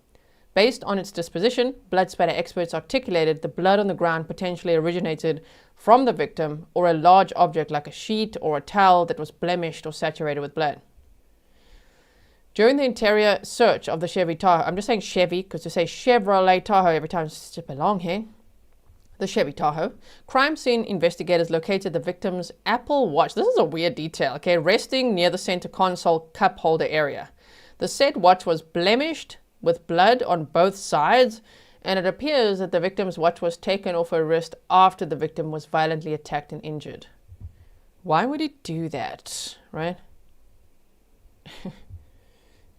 Based on its disposition, blood spatter experts articulated the blood on the ground potentially originated from the victim or a large object like a sheet or a towel that was blemished or saturated with blood. During the interior search of the Chevy Tahoe, I'm just saying Chevy because to say Chevrolet Tahoe every time it's just belong here. The Chevy Tahoe, crime scene investigators located the victim's Apple Watch. This is a weird detail, okay, resting near the center console cup holder area. The said watch was blemished with blood on both sides, and it appears that the victim's watch was taken off her wrist after the victim was violently attacked and injured. Why would he do that, right?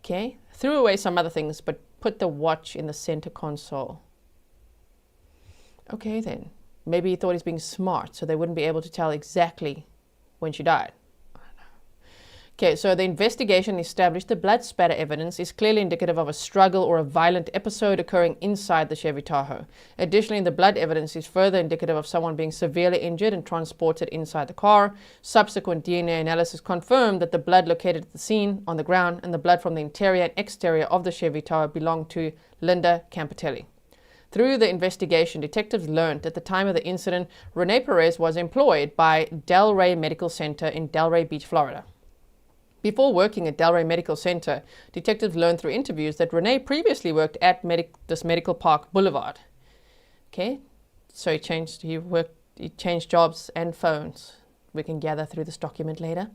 Okay, threw away some other things, but put the watch in the center console. Okay then, maybe he thought he's being smart, so they wouldn't be able to tell exactly when she died. Okay, so the investigation established the blood spatter evidence is clearly indicative of a struggle or a violent episode occurring inside the Chevy Tahoe. Additionally, the blood evidence is further indicative of someone being severely injured and transported inside the car. Subsequent DNA analysis confirmed that the blood located at the scene on the ground and the blood from the interior and exterior of the Chevy Tahoe belonged to Linda Campitelli. Through the investigation, detectives learned at the time of the incident, Rene Perez was employed by Delray Medical Center in Delray Beach, Florida. Before working at Delray Medical Center, detectives learned through interviews that Rene previously worked at this Medical Park Boulevard. Okay, so he changed jobs and phones. We can gather through this document later.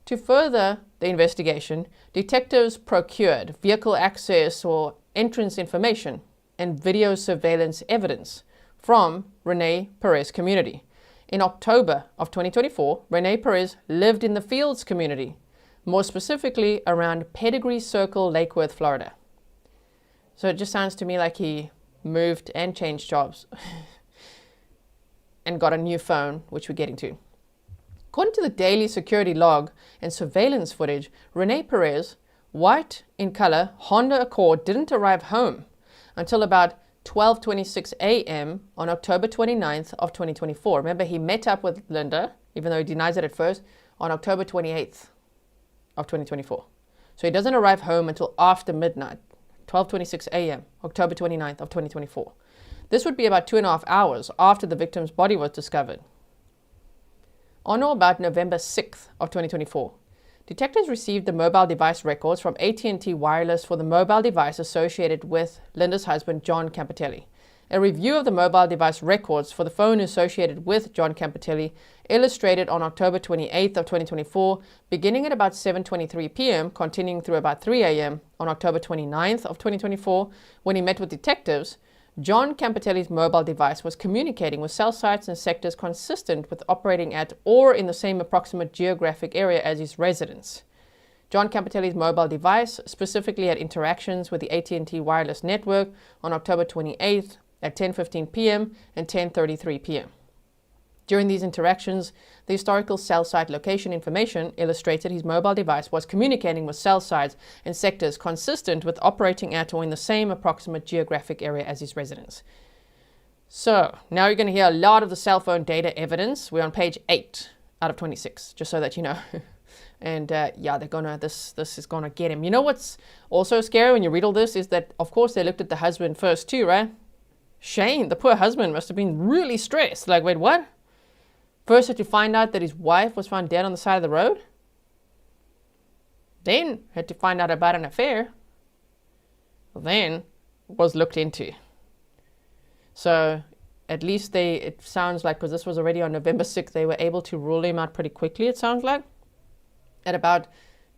To further the investigation, detectives procured vehicle access or entrance information and video surveillance evidence from Rene Perez community. In October of 2024, Rene Perez lived in the Fields community, more specifically around Pedigree Circle, Lake Worth, Florida. So it just sounds to me like he moved and changed jobs and got a new phone, which we're getting to. According to the daily security log and surveillance footage, Rene Perez, white in color Honda Accord, didn't arrive home until about 12:26 a.m. on October 29th of 2024. Remember, he met up with Linda, even though he denies it at first, on October 28th of 2024. So he doesn't arrive home until after midnight, 12:26 a.m., October 29th of 2024. This would be about 2.5 hours after the victim's body was discovered. On or about November 6th of 2024, detectives received the mobile device records from AT&T Wireless for the mobile device associated with Linda's husband, John Campitelli. A review of the mobile device records for the phone associated with John Campitelli illustrated on October 28th of 2024, beginning at about 7:23 p.m., continuing through about 3 a.m. on October 29th of 2024, when he met with detectives. John Campitelli's mobile device was communicating with cell sites and sectors consistent with operating at or in the same approximate geographic area as his residence. John Campitelli's mobile device specifically had interactions with the AT&T wireless network on October 28th at 10:15 p.m. and 10:33 p.m. During these interactions, the historical cell site location information illustrated his mobile device was communicating with cell sites in sectors consistent with operating at or in the same approximate geographic area as his residence. So now you're going to hear a lot of the cell phone data evidence. We're on page 8 out of 26, just so that you know. And yeah, this is gonna get him. You know what's also scary when you read all this is that, of course, they looked at the husband first too, right? Shane, the poor husband, must have been really stressed. Like, wait, what? First had to find out that his wife was found dead on the side of the road. Then had to find out about an affair. Then was looked into. So at least it sounds like, because this was already on November 6th, they were able to rule him out pretty quickly, it sounds like. At about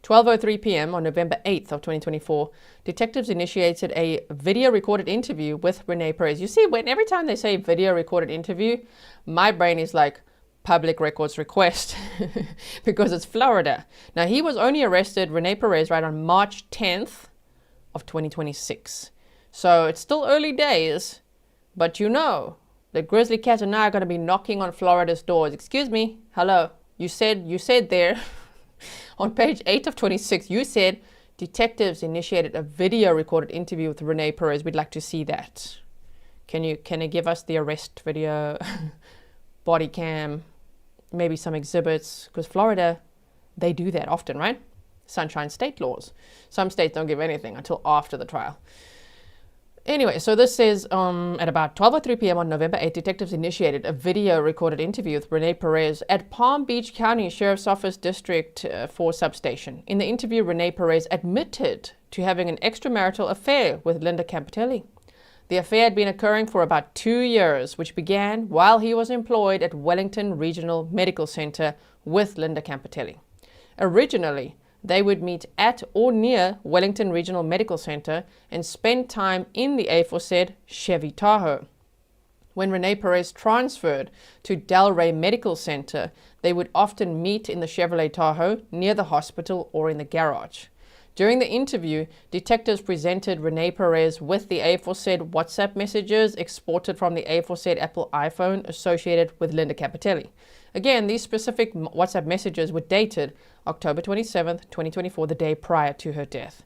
12:03 p.m. on November 8th of 2024, detectives initiated a video recorded interview with Rene Perez. You see, every time they say video recorded interview, my brain is like public records request because it's Florida. Now, he was only arrested, Rene Perez, right on March 10th of 2026. So it's still early days, but you know, the Grizzly Cat and I are going to be knocking on Florida's doors. Excuse me, hello, you said there on page 8 of 26, you said detectives initiated a video recorded interview with Rene Perez. We'd like to see that. Can you give us the arrest video, body cam, maybe some exhibits? Because Florida, they do that often, right? Sunshine State laws. Some states don't give anything until after the trial. Anyway, so this says at about 12:03 p.m. on November 8th, detectives initiated a video recorded interview with Rene Perez at Palm Beach County Sheriff's Office District 4 substation. In the interview, Rene Perez admitted to having an extramarital affair with Linda Campitelli. The affair had been occurring for about 2 years, which began while he was employed at Wellington Regional Medical Center with Linda Campitelli. Originally, they would meet at or near Wellington Regional Medical Center and spend time in the aforesaid Chevy Tahoe. When Rene Perez transferred to Delray Medical Center, they would often meet in the Chevrolet Tahoe near the hospital or in the garage. During the interview, detectives presented Rene Perez with the aforesaid WhatsApp messages exported from the aforesaid Apple iPhone associated with Linda Campitelli. Again, these specific WhatsApp messages were dated October 27th, 2024, the day prior to her death.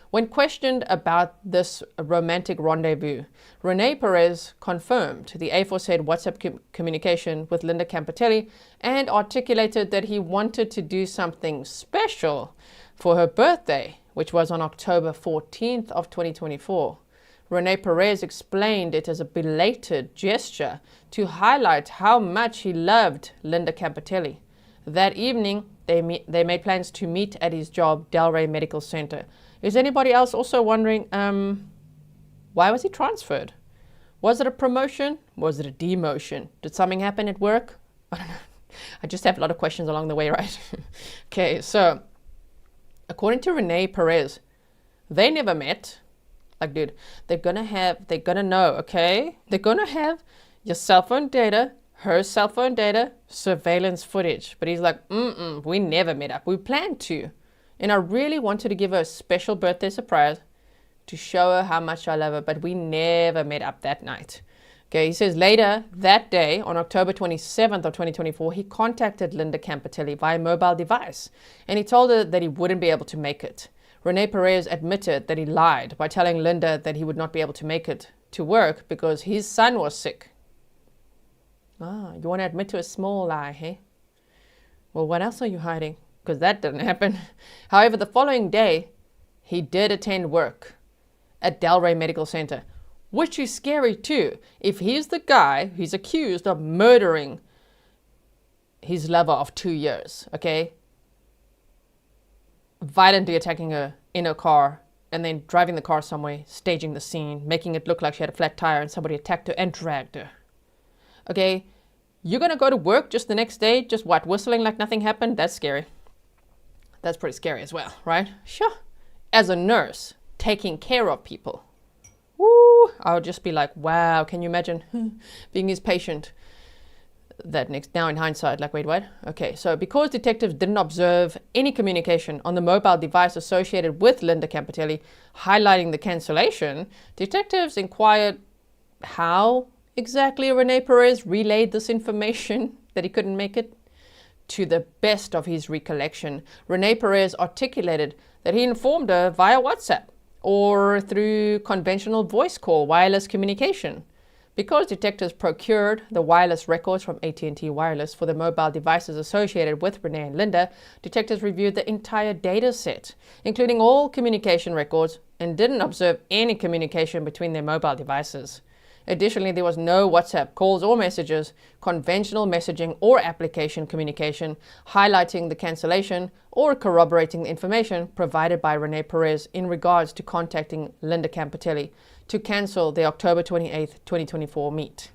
When questioned about this romantic rendezvous, Rene Perez confirmed the aforesaid WhatsApp communication with Linda Campitelli and articulated that he wanted to do something special for her birthday, which was on October 14th of 2024. Rene Perez explained it as a belated gesture to highlight how much he loved Linda Campitelli. That evening, they made plans to meet at his job, Delray Medical Center. Is anybody else also wondering, why was he transferred? Was it a promotion? Was it a demotion? Did something happen at work? I don't know. I just have a lot of questions along the way, right? Okay, so according to Rene Perez, they never met. Like, dude, they're gonna know, okay? They're gonna have your cell phone data, her cell phone data, surveillance footage. But he's like, we never met up. We planned to. And I really wanted to give her a special birthday surprise to show her how much I love her, but we never met up that night. Okay, he says later that day, on October 27th of 2024, he contacted Linda Campitelli via mobile device, and he told her that he wouldn't be able to make it. Rene Perez admitted that he lied by telling Linda that he would not be able to make it to work because his son was sick. Ah, you want to admit to a small lie, hey? Well, what else are you hiding? Because that didn't happen. However, the following day, he did attend work at Delray Medical Center, which is scary too. If he's the guy who's accused of murdering his lover of 2 years, okay? Violently attacking her in her car and then driving the car somewhere, staging the scene, making it look like she had a flat tire and somebody attacked her and dragged her. Okay, you're gonna go to work just the next day, just what, whistling like nothing happened? That's scary. That's pretty scary as well, right? Sure. As a nurse, taking care of people. Woo! I would just be like, wow, can you imagine being his patient? That next, now in hindsight, like, wait, what? Okay, so because detectives didn't observe any communication on the mobile device associated with Linda Campitelli highlighting the cancellation, detectives inquired how exactly Rene Perez relayed this information that he couldn't make it? To the best of his recollection, Rene Perez articulated that he informed her via WhatsApp or through conventional voice call wireless communication. Because detectives procured the wireless records from AT&T Wireless for the mobile devices associated with Rene and Linda, detectives reviewed the entire data set, including all communication records, and didn't observe any communication between their mobile devices. Additionally, there was no WhatsApp calls or messages, conventional messaging or application communication, highlighting the cancellation or corroborating the information provided by Rene Perez in regards to contacting Linda Campitelli to cancel the October 28, 2024 meet.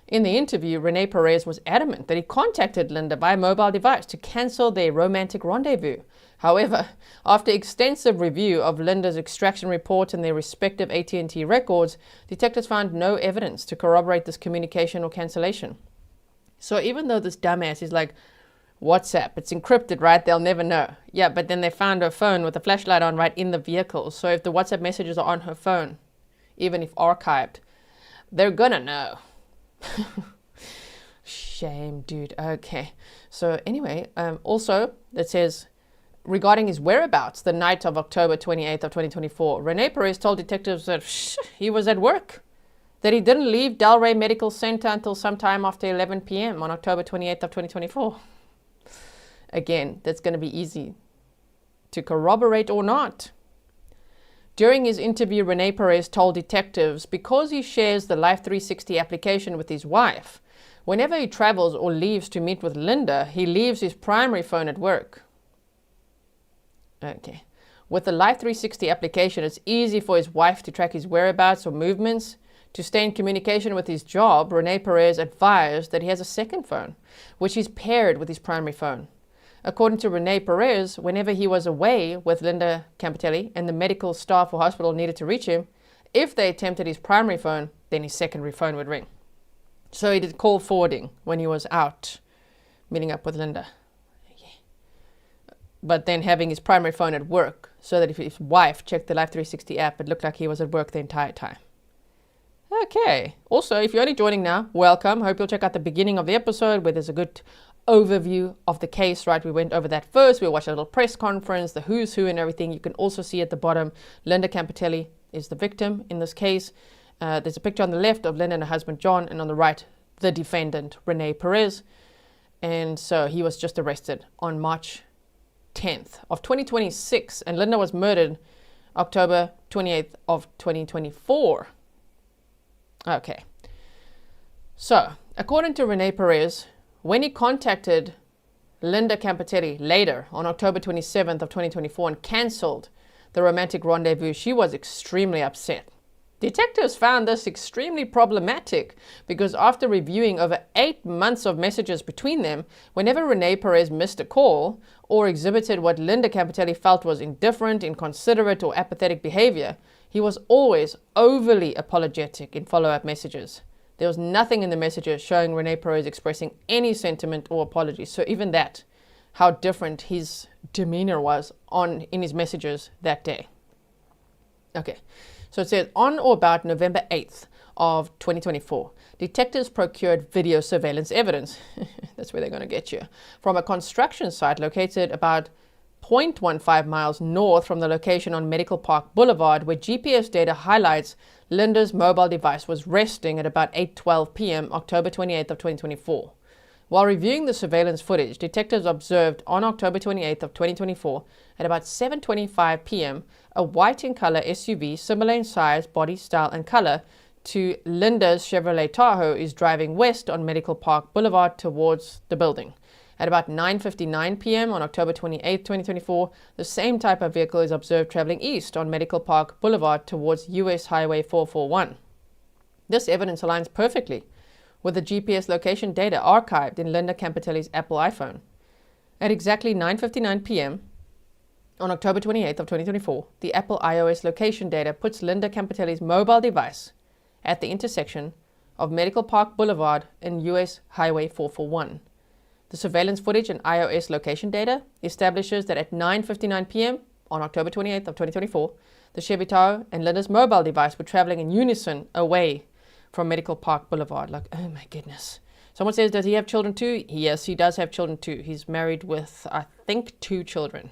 In the interview, Rene Perez was adamant that he contacted Linda by mobile device to cancel their romantic rendezvous. However, after extensive review of Linda's extraction report and their respective AT&T records, detectives found no evidence to corroborate this communication or cancellation. So even though this dumbass is like, WhatsApp, it's encrypted, right? They'll never know. Yeah, but then they found her phone with a flashlight on right in the vehicle. So if the WhatsApp messages are on her phone, even if archived, they're gonna know. Shame, dude. Okay. So anyway, also it says, regarding his whereabouts the night of October 28th of 2024, Rene Perez told detectives that he was at work, that he didn't leave Delray Medical Center until sometime after 11 p.m. on October 28th of 2024. Again, that's going to be easy to corroborate or not. During his interview, Rene Perez told detectives because he shares the Life 360 application with his wife, whenever he travels or leaves to meet with Linda, he leaves his primary phone at work. Okay. With the Life 360 application, it's easy for his wife to track his whereabouts or movements. To stay in communication with his job, Rene Perez advised that he has a second phone, which is paired with his primary phone. According to Rene Perez, whenever he was away with Linda Campitelli and the medical staff or hospital needed to reach him, if they attempted his primary phone, then his secondary phone would ring. So he did call forwarding when he was out meeting up with Linda. But then having his primary phone at work so that if his wife checked the Life 360 app, it looked like he was at work the entire time. Okay. Also, if you're only joining now, welcome. Hope you'll check out the beginning of the episode where there's a good overview of the case, right? We went over that first. We watched a little press conference, the who's who and everything. You can also see at the bottom, Linda Campitelli is the victim in this case. There's a picture on the left of Linda and her husband, John, and on the right, the defendant, Rene Perez. And so he was just arrested on March 10th of 2026, and Linda was murdered October 28th of 2024. Okay. So, according to Rene Perez, when he contacted Linda Campitelli later on October 27th of 2024 and cancelled the romantic rendezvous, she was extremely upset. Detectives found this extremely problematic because after reviewing over 8 months of messages between them, whenever Rene Perez missed a call or exhibited what Linda Campitelli felt was indifferent, inconsiderate, or apathetic behavior, he was always overly apologetic in follow-up messages. There was nothing in the messages showing Rene Perez expressing any sentiment or apology. So even that, how different his demeanor was in his messages that day. Okay. So it says, on or about November 8th of 2024, detectives procured video surveillance evidence, that's where they're going to get you, from a construction site located about 0.15 miles north from the location on Medical Park Boulevard, where GPS data highlights Linda's mobile device was resting at about 8:12 p.m. October 28th of 2024. While reviewing the surveillance footage, detectives observed on October 28th of 2024 at about 7:25 p.m. a white in color SUV similar in size, body style, and color to Linda's Chevrolet Tahoe is driving west on Medical Park Boulevard towards the building. At about 9:59 p.m. on October 28th, 2024, the same type of vehicle is observed traveling east on Medical Park Boulevard towards US Highway 441. This evidence aligns perfectly with the GPS location data archived in Linda Campitelli's Apple iPhone. At exactly 9:59 p.m. on October 28th of 2024, the Apple iOS location data puts Linda Campitelli's mobile device at the intersection of Medical Park Boulevard and US Highway 441. The surveillance footage and iOS location data establishes that at 9:59 p.m. on October 28th of 2024, the Chevy Tahoe and Linda's mobile device were traveling in unison away from Medical Park Boulevard. Like, oh my goodness. Someone says, does he have children too? Yes, he does have children too. He's married with, I think, 2 children.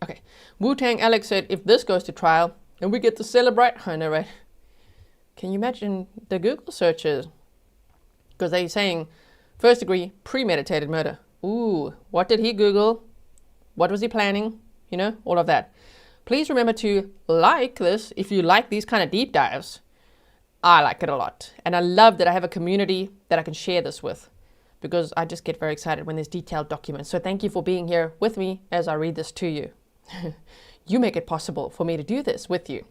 Okay. Wu-Tang Alex said, if this goes to trial and we get to celebrate, I know, right? Can you imagine the Google searches? Because they're saying first degree premeditated murder. Ooh, what did he Google? What was he planning? You know, all of that. Please remember to like this if you like these kind of deep dives. I like it a lot. And I love that I have a community that I can share this with, because I just get very excited when there's detailed documents. So thank you for being here with me as I read this to you. You make it possible for me to do this with you.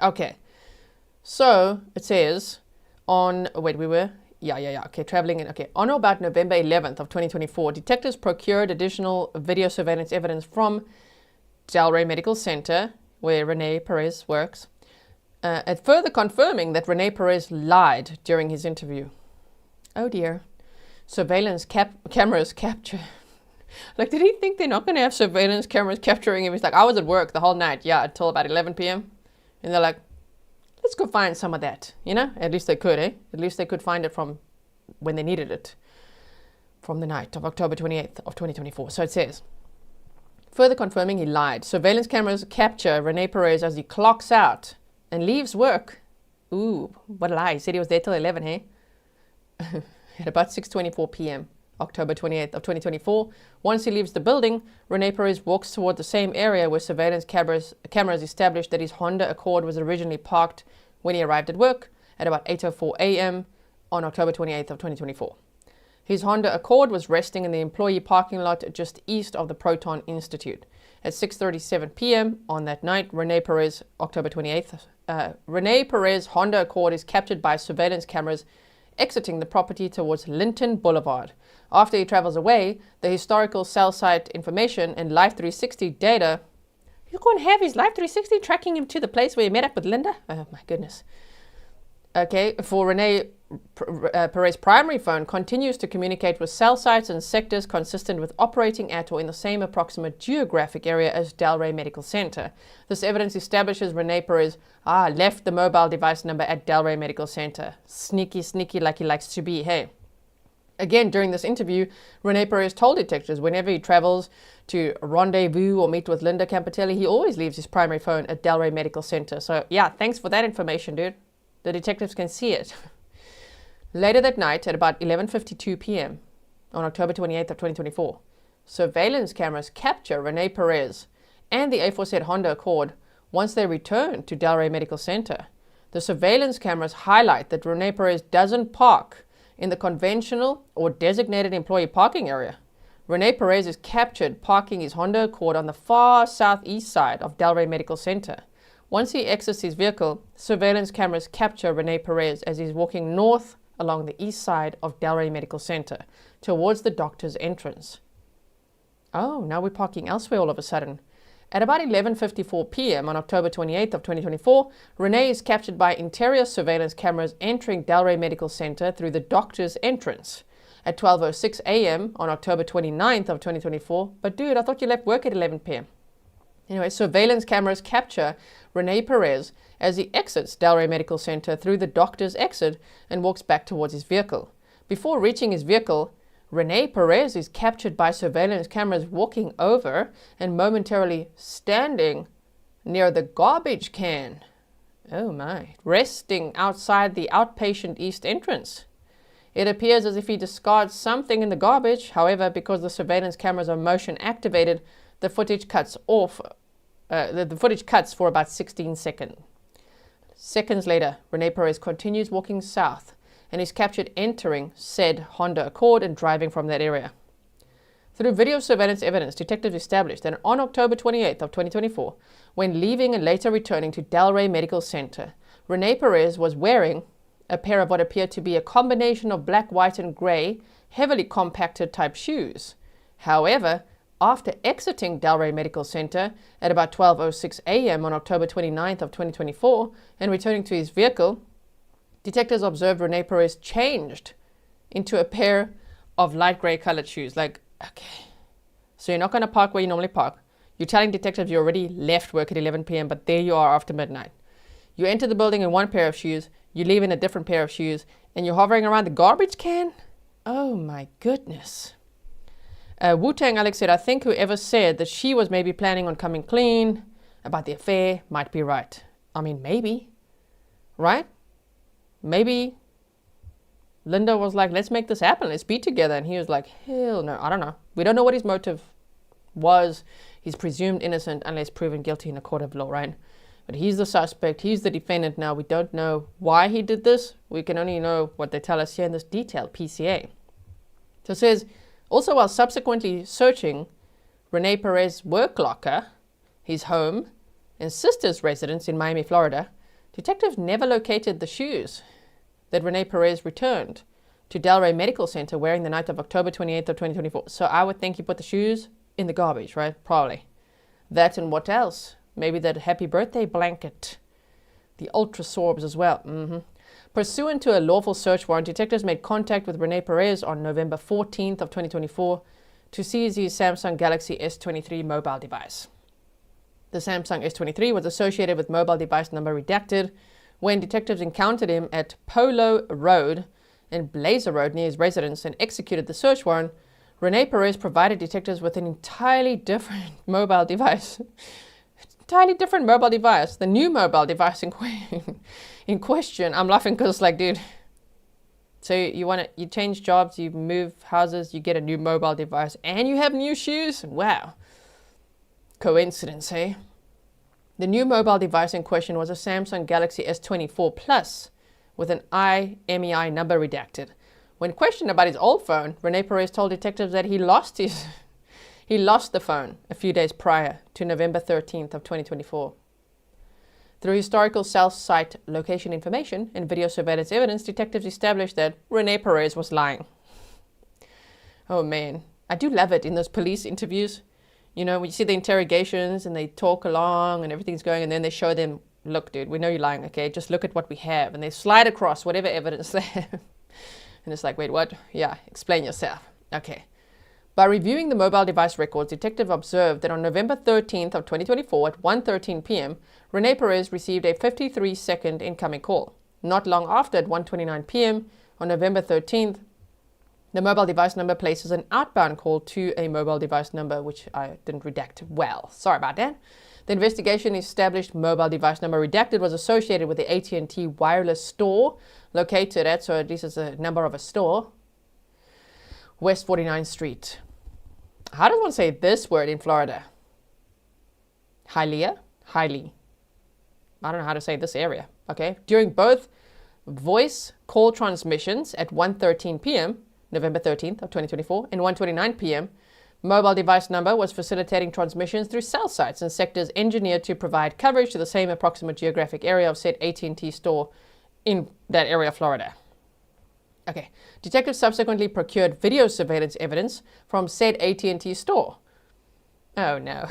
Okay. So it says on, okay, traveling in, okay. On or about November 11th of 2024, detectives procured additional video surveillance evidence from Delray Medical Center, where Rene Perez works, and further confirming that Rene Perez lied during his interview. Oh dear. Surveillance cameras capture. Like, did he think they're not going to have surveillance cameras capturing him? He's like, I was at work the whole night, until about 11 p.m. And they're like, let's go find some of that, you know? At least they could, eh? At least they could find it from when they needed it, from the night of October 28th of 2024. So it says, further confirming he lied. Surveillance cameras capture Rene Perez as he clocks out and leaves work. Ooh, what a lie. He said he was there till 11, hey? At about 6:24 p.m. October 28th of 2024. Once he leaves the building, Rene Perez walks toward the same area where surveillance cameras established that his Honda Accord was originally parked when he arrived at work at about 8:04 a.m. on October 28th of 2024. His Honda Accord was resting in the employee parking lot just east of the Proton Institute. At 6:37 p.m. on that night, Rene Perez, October 28th, Rene Perez Honda Accord is captured by surveillance cameras exiting the property towards Linton Boulevard. After he travels away, the historical cell site information and Life 360 data. You're going to have his Life 360 tracking him to the place where he met up with Linda? Oh my goodness. Okay, for Rene Perez's primary phone continues to communicate with cell sites and sectors consistent with operating at or in the same approximate geographic area as Delray Medical Center. This evidence establishes Rene Perez left the mobile device number at Delray Medical Center. Sneaky like he likes to be, hey. Again, during this interview, Rene Perez told detectives whenever he travels to Rendezvous or meet with Linda Campitelli, he always leaves his primary phone at Delray Medical Center. So yeah, thanks for that information, dude. The detectives can see it. Later that night, at about 11:52 p.m. on October 28th of 2024, surveillance cameras capture Rene Perez and the aforesaid Honda Accord once they return to Delray Medical Center. The surveillance cameras highlight that Rene Perez doesn't park in the conventional or designated employee parking area. Rene Perez is captured parking his Honda Accord on the far southeast side of Delray Medical Center. Once he exits his vehicle, surveillance cameras capture Rene Perez as he's walking north along the east side of Delray Medical Center towards the doctor's entrance. Oh, now we're parking elsewhere all of a sudden. At about 11:54 p.m. on October 28th of 2024, Rene is captured by interior surveillance cameras entering Delray Medical Center through the doctor's entrance. At 12:06 a.m. on October 29th of 2024, but dude, I thought you left work at 11 p.m. Anyway, surveillance cameras capture Rene Perez as he exits Delray Medical Center through the doctor's exit and walks back towards his vehicle. Before reaching his vehicle, Rene Perez is captured by surveillance cameras walking over and momentarily standing near the garbage can. Oh my, resting outside the outpatient east entrance. It appears as if he discards something in the garbage. However, because the surveillance cameras are motion activated, the footage cuts off. The footage cuts for about 16 seconds. Seconds later, Rene Perez continues walking south and is captured entering said Honda Accord and driving from that area. Through video surveillance evidence, detectives established that on October 28th of 2024, when leaving and later returning to Delray Medical Center, Rene Perez was wearing a pair of what appeared to be a combination of black, white, and gray, heavily compacted type shoes. However, after exiting Delray Medical Center at about 12:06 a.m. on October 29th of 2024 and returning to his vehicle, detectives observed Rene Perez changed into a pair of light gray colored shoes. Like, okay, so you're not going to park where you normally park. You're telling detectives you already left work at 11 p.m., but there you are after midnight. You enter the building in one pair of shoes, you leave in a different pair of shoes, and you're hovering around the garbage can? Oh my goodness. Wu-Tang Alex said, I think whoever said that she was maybe planning on coming clean about the affair might be right. I mean, maybe. Right? Maybe Linda was like, let's make this happen. Let's be together. And he was like, hell no. I don't know. We don't know what his motive was. He's presumed innocent unless proven guilty in a court of law, right? But he's the suspect. He's the defendant now. We don't know why he did this. We can only know what they tell us here in this detailed PCA. So it says, also while subsequently searching Rene Perez's work locker, his home, and sister's residence in Miami, Florida, detectives never located the shoes that Rene Perez returned to Delray Medical Center wearing the night of October 28th of 2024. So I would think he put the shoes in the garbage, right? Probably. That and what else? Maybe that happy birthday blanket. The ultra sorbs as well. Pursuant to a lawful search warrant, detectives made contact with Rene Perez on November 14th of 2024 to seize his Samsung Galaxy S23 mobile device. The Samsung S23 was associated with mobile device number redacted when detectives encountered him at Polo Road and Blazer Road near his residence and executed the search warrant. Rene Perez provided detectives with an entirely different mobile device. Entirely different mobile device. The new mobile device in question. I'm laughing because it's like, dude. So you change jobs, you move houses, you get a new mobile device, and you have new shoes? Wow. Coincidence, eh? The new mobile device in question was a Samsung Galaxy S24 Plus with an IMEI number redacted. When questioned about his old phone, Rene Perez told detectives that he lost the phone a few days prior to November 13th of 2024. Through historical cell site location information and video surveillance evidence, detectives established that Rene Perez was lying. Oh man, I do love it in those police interviews. You know, when you see the interrogations and they talk along and everything's going, and then they show them, look, dude, we know you're lying, okay? Just look at what we have. And they slide across whatever evidence they have. And it's like, wait, what? Yeah, explain yourself. Okay. By reviewing the mobile device records, detective observed that on November 13th of 2024 at 1:13 p.m., Rene Perez received a 53-second incoming call. Not long after, at 1:29 p.m. on November 13th, the mobile device number places an outbound call to a mobile device number, which I didn't redact well. Sorry about that. The investigation established mobile device number redacted was associated with the AT&T wireless store located at, so at least it's a number of a store, West 49th Street. How does one say this word in Florida? Hialeah? Hialeah. I don't know how to say this area. Okay. During both voice call transmissions at 1:13 p.m., November 13th of 2024, and 1:29 p.m., mobile device number was facilitating transmissions through cell sites and sectors engineered to provide coverage to the same approximate geographic area of said AT&T store in that area of Florida. Okay. Detectives subsequently procured video surveillance evidence from said AT&T store. Oh no.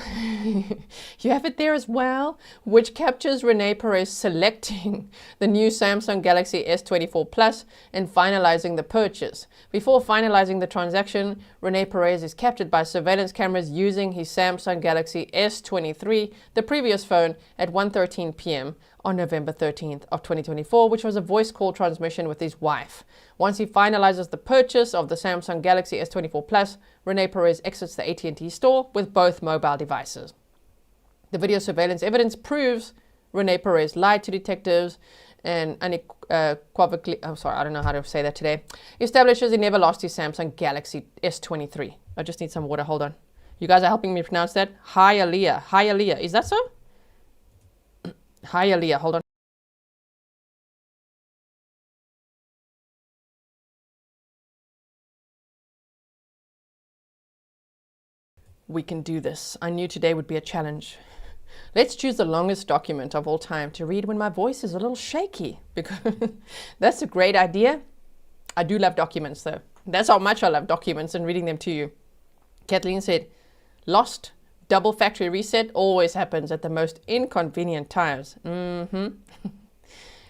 You have it there as well, which captures Rene Perez selecting the new Samsung Galaxy S24 Plus and finalizing the purchase. Before finalizing the transaction, Rene Perez is captured by surveillance cameras using his Samsung Galaxy S23, the previous phone, at 1:13 p.m. on November 13th of 2024, which was a voice call transmission with his wife. Once he finalizes the purchase of the Samsung Galaxy S24 Plus, Rene Perez exits the AT&T store with both mobile devices. The video surveillance evidence proves Rene Perez lied to detectives and unequivocally, I don't know how to say that today, establishes he never lost his Samsung Galaxy S23. I just need some water, hold on. You guys are helping me pronounce that? Hialeah. Hialeah, is that so? Hialeah, hold on. We can do this. I knew today would be a challenge. Let's choose the longest document of all time to read when my voice is a little shaky, because that's a great idea. I do love documents though. That's how much I love documents and reading them to you. Kathleen said, lost double factory reset always happens at the most inconvenient times.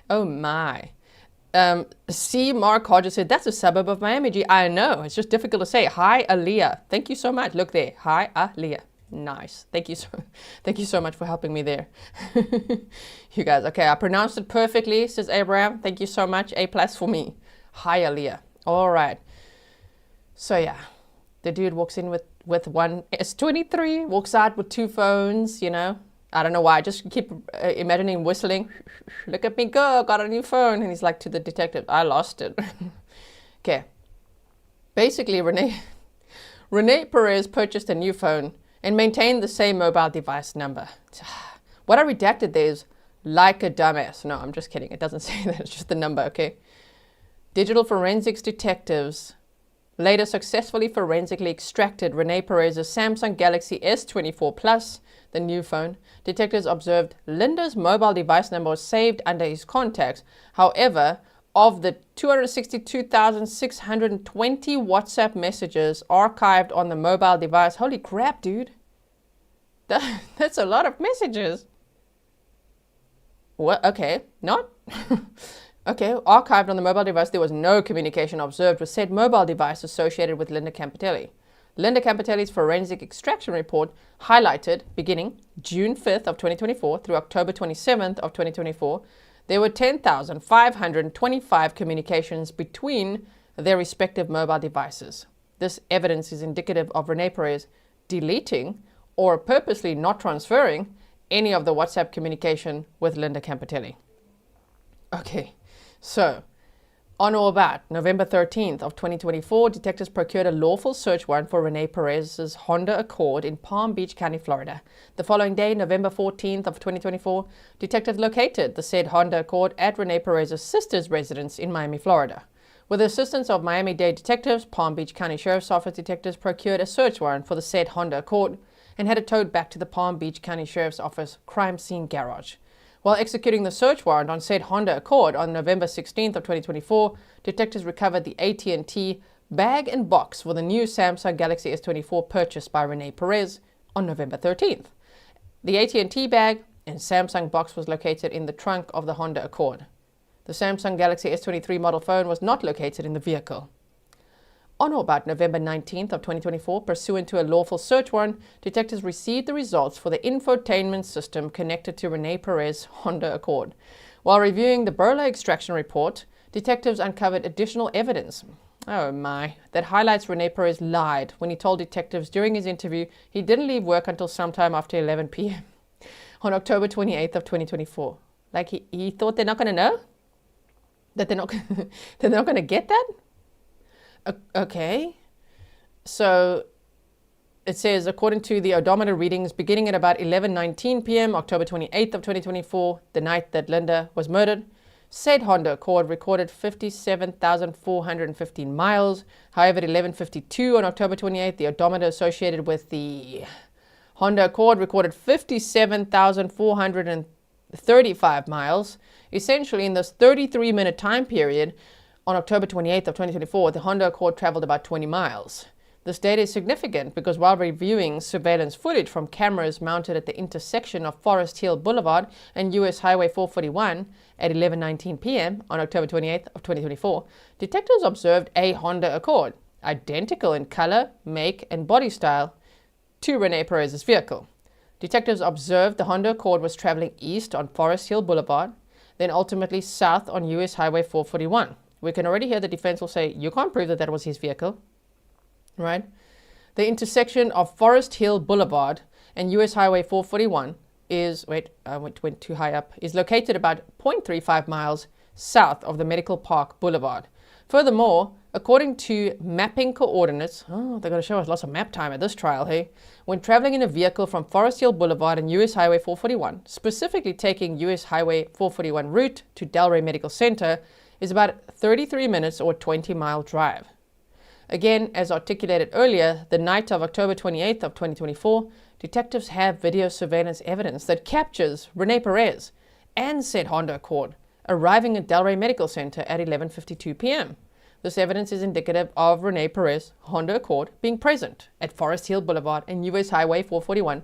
Oh my. C. Mark Hodges said, that's a suburb of Miami. I know, it's just difficult to say. Hialeah. Thank you so much. Look there. Hialeah. Nice. Thank you so much for helping me there. You guys, okay, I pronounced it perfectly, says Abraham. Thank you so much. A+ for me. Hi, Aaliyah. All right. So yeah, the dude walks in with one S23, walks out with 2 phones, you know. I don't know why. I just keep imagining him whistling. Look at me go, got a new phone. And he's like to the detective, I lost it. Okay. Basically, Rene Perez purchased a new phone and maintained the same mobile device number. What I redacted there is like a dumbass. No, I'm just kidding. It doesn't say that. It's just the number, okay? Digital forensics detectives later successfully forensically extracted Rene Perez's Samsung Galaxy S24 Plus, the new phone. Detectives observed Linda's mobile device number was saved under his contacts. However, of the 262,620 WhatsApp messages archived on the mobile device, holy crap, dude. That's a lot of messages. What? Okay, not? Okay, archived on the mobile device, there was no communication observed with said mobile device associated with Linda Campitelli. Linda Campitelli's forensic extraction report highlighted, beginning June 5th of 2024 through October 27th of 2024, there were 10,525 communications between their respective mobile devices. This evidence is indicative of Rene Perez deleting or purposely not transferring any of the WhatsApp communication with Linda Campitelli. Okay, so on or about November 13th of 2024, detectives procured a lawful search warrant for Rene Perez's Honda Accord in Palm Beach County, Florida. The following day, November 14th of 2024, detectives located the said Honda Accord at Rene Perez's sister's residence in Miami, Florida. With the assistance of Miami-Dade detectives, Palm Beach County Sheriff's Office detectives procured a search warrant for the said Honda Accord and had it towed back to the Palm Beach County Sheriff's Office crime scene garage. While executing the search warrant on said Honda Accord on November 16th of 2024, detectives recovered the AT&T bag and box for the new Samsung Galaxy S24 purchased by Rene Perez on November 13th. The AT&T bag and Samsung box was located in the trunk of the Honda Accord. The Samsung Galaxy S23 model phone was not located in the vehicle. On or about November 19th of 2024, pursuant to a lawful search warrant, detectives received the results for the infotainment system connected to Rene Perez's Honda Accord. While reviewing the Burla extraction report, detectives uncovered additional evidence, oh my, that highlights Rene Perez lied when he told detectives during his interview he didn't leave work until sometime after 11 p.m. on October 28th of 2024. Like he thought they're not going to know? That they're not going to get that? Okay, so it says, according to the odometer readings, beginning at about 11:19 p.m., October 28th of 2024, the night that Linda was murdered, said Honda Accord recorded 57,415 miles. However, at 11:52 on October 28th, the odometer associated with the Honda Accord recorded 57,435 miles. Essentially, in this 33-minute time period, on October 28th of 2024, the Honda Accord traveled about 20 miles. This data is significant because while reviewing surveillance footage from cameras mounted at the intersection of Forest Hill Boulevard and US Highway 441 at 11:19 p.m. on October 28th of 2024, detectives observed a Honda Accord, identical in color, make, and body style to Rene Perez's vehicle. Detectives observed the Honda Accord was traveling east on Forest Hill Boulevard, then ultimately south on US Highway 441. We can already hear the defense will say, you can't prove that that was his vehicle, right? The intersection of Forest Hill Boulevard and US Highway 441 is, went too high up, is located about 0.35 miles south of the Medical Park Boulevard. Furthermore, according to mapping coordinates, they're going to show us lots of map time at this trial, hey? When traveling in a vehicle from Forest Hill Boulevard and US Highway 441, specifically taking US Highway 441 route to Delray Medical Center, is about 33 minutes or 20-mile drive. Again, as articulated earlier, the night of October 28th of 2024, detectives have video surveillance evidence that captures Rene Perez and said Honda Accord arriving at Delray Medical Center at 11:52 p.m. This evidence is indicative of Rene Perez Honda Accord being present at Forest Hill Boulevard and US Highway 441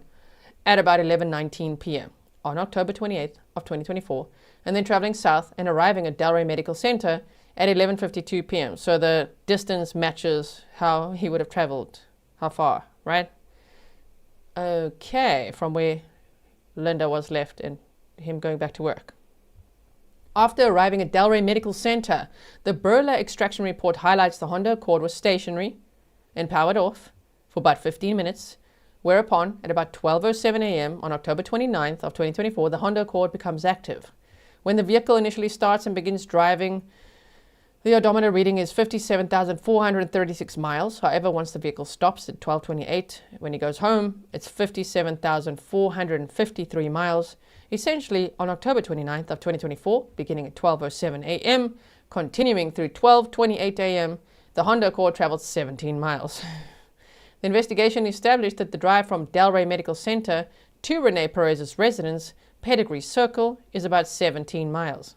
at about 11:19 p.m. on October 28th of 2024, and then traveling south and arriving at Delray Medical Center at 11:52 p.m. So the distance matches how he would have traveled, how far, right? Okay, from where Linda was left and him going back to work. After arriving at Delray Medical Center, the Burla extraction report highlights the Honda Accord was stationary and powered off for about 15 minutes, whereupon at about 12:07 a.m. on October 29th of 2024, the Honda Accord becomes active. When the vehicle initially starts and begins driving, the odometer reading is 57,436 miles. However, once the vehicle stops at 12:28, when he goes home, it's 57,453 miles. Essentially, on October 29th of 2024, beginning at 12:07 a.m., continuing through 12:28 a.m., the Honda Accord traveled 17 miles. The investigation established that the drive from Delray Medical Center to Rene Perez's residence, Pedigree Circle, is about 17 miles.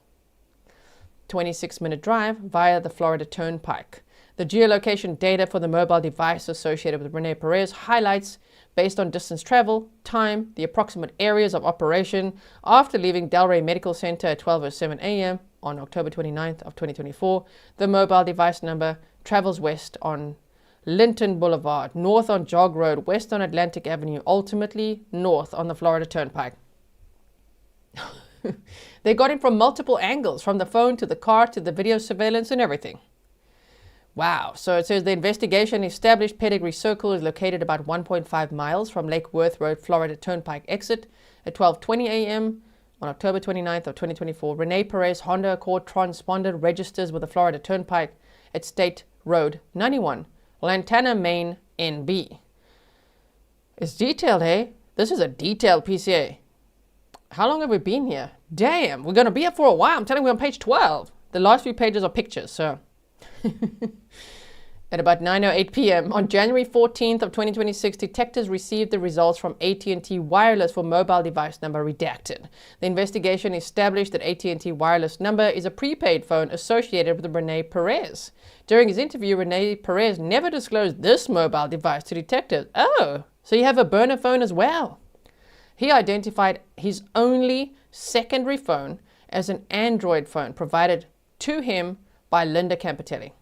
26-minute drive via the Florida Turnpike. The geolocation data for the mobile device associated with Rene Perez highlights, based on distance travel, time, the approximate areas of operation after leaving Delray Medical Center at 12:07 a.m. on October 29th of 2024, the mobile device number travels west on Linton Boulevard, north on Jog Road, west on Atlantic Avenue, ultimately north on the Florida Turnpike. They got him from multiple angles, from the phone to the car to the video surveillance and everything. Wow. So it says the investigation established Pedigree Circle is located about 1.5 miles from Lake Worth Road, Florida Turnpike exit at 12:20 a.m. on October 29th of 2024. Rene Perez Honda Accord transponder registers with the Florida Turnpike at State Road 91, Lantana, Maine, NB. It's detailed, hey? This is a detailed PCA. How long have we been here? Damn, we're going to be here for a while. I'm telling you, we're on page 12. The last few pages are pictures, so. At about 9:08 p.m. on January 14th of 2026, detectives received the results from AT&T Wireless for mobile device number redacted. The investigation established that AT&T Wireless number is a prepaid phone associated with Rene Perez. During his interview, Rene Perez never disclosed this mobile device to detectives. Oh, so you have a burner phone as well. He identified his only secondary phone as an Android phone provided to him by Linda Campitelli.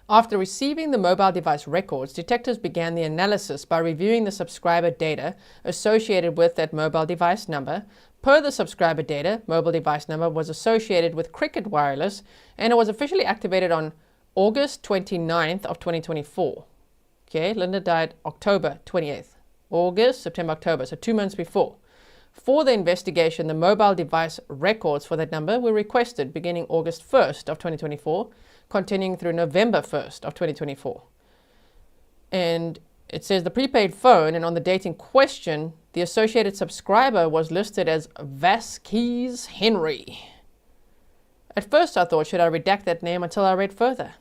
After receiving the mobile device records, detectives began the analysis by reviewing the subscriber data associated with that mobile device number. Per the subscriber data, mobile device number was associated with Cricket Wireless, and it was officially activated on August 29th of 2024. Okay, Linda died October 28th. August, September, October, so 2 months before. For the investigation, the mobile device records for that number were requested beginning August 1st of 2024, continuing through November 1st of 2024. And it says the prepaid phone, and on the date in question, the associated subscriber was listed as Vasquez Henry. At first I thought, should I redact that name until I read further?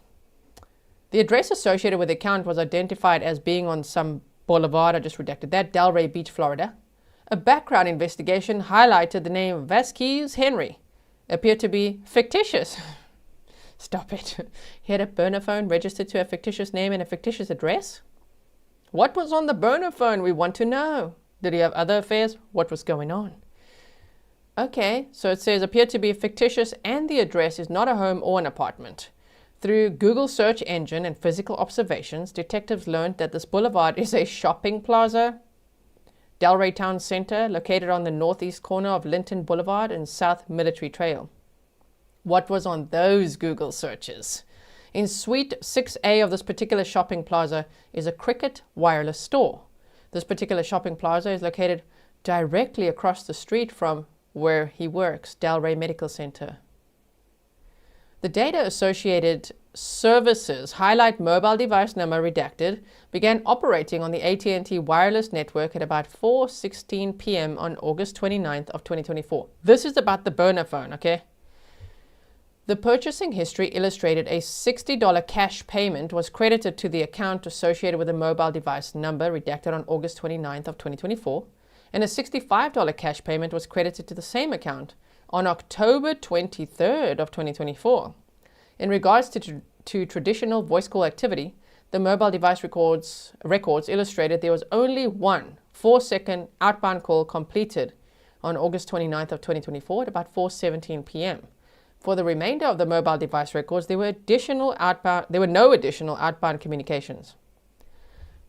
The address associated with the account was identified as being on some boulevard, I just redacted that, Delray Beach, Florida. A background investigation highlighted the name Vasquez Henry appeared to be fictitious. Stop it. He had a burner phone registered to a fictitious name and a fictitious address? What was on the burner phone? We want to know. Did he have other affairs? What was going on? Okay, so it says appeared to be fictitious and the address is not a home or an apartment. Through Google search engine and physical observations, detectives learned that this boulevard is a shopping plaza, Delray Town Center, located on the northeast corner of Linton Boulevard and South Military Trail. What was on those Google searches? In Suite 6A of this particular shopping plaza is a Cricket Wireless store. This particular shopping plaza is located directly across the street from where he works, Delray Medical Center. The data associated services highlight mobile device number redacted began operating on the AT&T wireless network at about 4:16 p.m. on August 29th of 2024. This is about the burner phone, okay? The purchasing history illustrated a $60 cash payment was credited to the account associated with the mobile device number redacted on August 29th of 2024, and a $65 cash payment was credited to the same account on October 23rd of 2024. In regards to traditional voice call activity, the mobile device records illustrated there was only one 4-second outbound call completed on August 29th of 2024 at about 4:17 p.m. For the remainder of the mobile device records, there were no additional outbound communications.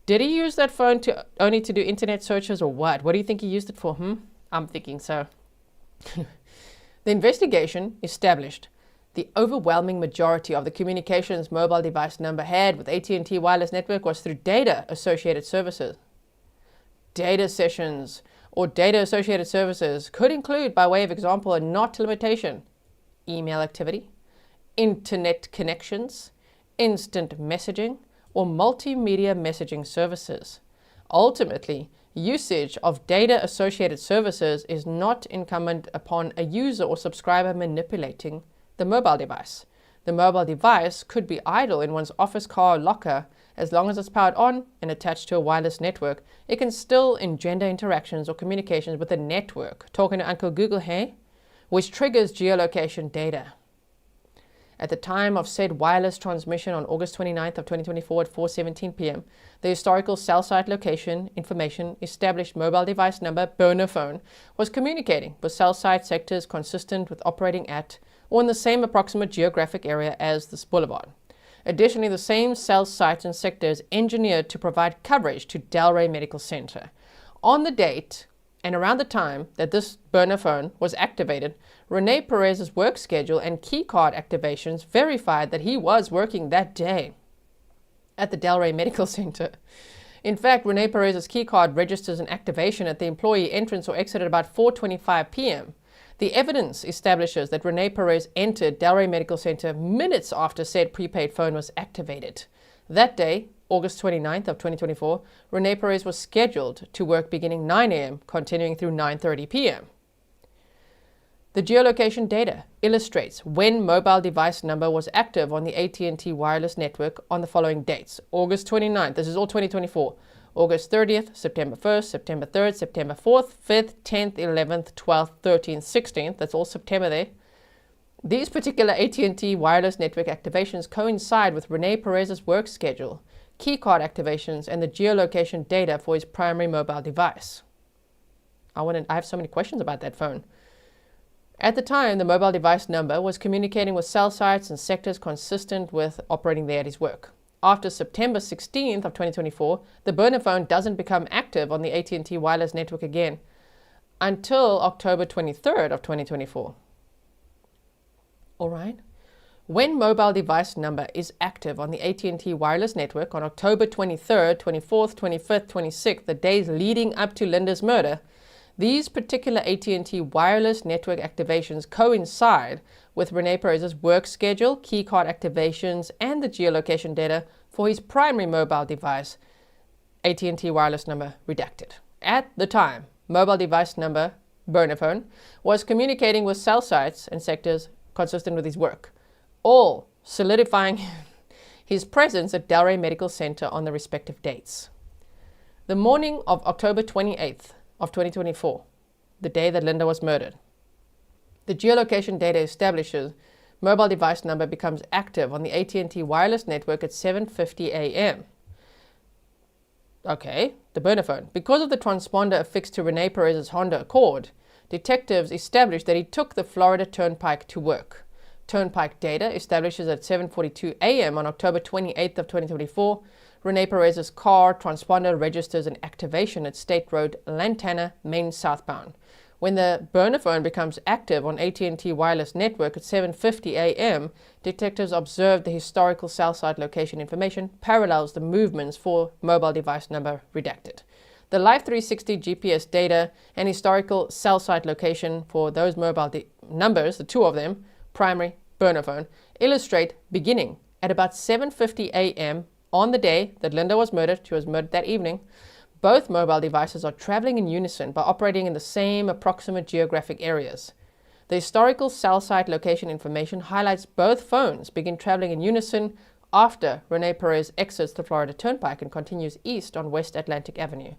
Did he use that phone only to do internet searches or what? What do you think he used it for? I'm thinking so. The investigation established the overwhelming majority of the communications mobile device number had with AT&T wireless network was through data associated services. Data sessions or data associated services could include, by way of example and not limitation, email activity, internet connections, instant messaging, or multimedia messaging services. Ultimately, usage of data-associated services is not incumbent upon a user or subscriber manipulating the mobile device. The mobile device could be idle in one's office car or locker. As long as it's powered on and attached to a wireless network, it can still engender interactions or communications with the network, talking to Uncle Google, hey? Which triggers geolocation data. At the time of said wireless transmission on August 29th of 2024 at 4:17 p.m., the historical cell site location information established mobile device number burner phone was communicating with cell site sectors consistent with operating at or in the same approximate geographic area as this boulevard. Additionally, the same cell sites and sectors engineered to provide coverage to Delray Medical Center. On the date and around the time that this burner phone was activated, Rene Perez's work schedule and keycard activations verified that he was working that day at the Delray Medical Center. In fact, Rene Perez's keycard registers an activation at the employee entrance or exit at about 4:25 p.m. The evidence establishes that Rene Perez entered Delray Medical Center minutes after said prepaid phone was activated. That day, August 29th of 2024, Rene Perez was scheduled to work beginning 9 a.m., continuing through 9:30 p.m. The geolocation data illustrates when mobile device number was active on the AT&T wireless network on the following dates. August 29th, this is all 2024. August 30th, September 1st, September 3rd, September 4th, 5th, 10th, 11th, 12th, 13th, 16th. That's all September there. These particular AT&T wireless network activations coincide with Rene Perez's work schedule, keycard activations, and the geolocation data for his primary mobile device. I have so many questions about that phone. At the time, the mobile device number was communicating with cell sites and sectors consistent with operating there at his work. After September 16th of 2024, the burner phone doesn't become active on the AT&T wireless network again until October 23rd of 2024. All right. When mobile device number is active on the AT&T wireless network on October 23rd, 24th, 25th, 26th, the days leading up to Linda's murder, these particular AT&T wireless network activations coincide with Rene Perez's work schedule, keycard activations, and the geolocation data for his primary mobile device, AT&T wireless number redacted. At the time, mobile device number, burner phone, was communicating with cell sites and sectors consistent with his work, all solidifying his presence at Delray Medical Center on the respective dates. The morning of October 28th of 2024, the day that Linda was murdered, the geolocation data establishes mobile device number becomes active on the AT&T wireless network at 7:50 a.m. Okay, the burner phone. Because of the transponder affixed to Rene Perez's Honda Accord, detectives established that he took the Florida Turnpike to work. Turnpike data establishes at 7:42 a.m. on October 28th of 2024, Rene Perez's car transponder registers an activation at State Road, Lantana, Maine southbound. When the burner phone becomes active on AT&T wireless network at 7:50 a.m., detectives observed the historical cell site location information parallels the movements for mobile device number redacted. The Live 360 GPS data and historical cell site location for those mobile numbers, the two of them, primary, burner phone, illustrate beginning at about 7:50 a.m. on the day that Linda was murdered. She was murdered that evening. Both mobile devices are traveling in unison by operating in the same approximate geographic areas. The historical cell site location information highlights both phones begin traveling in unison after Rene Perez exits the Florida Turnpike and continues east on West Atlantic Avenue.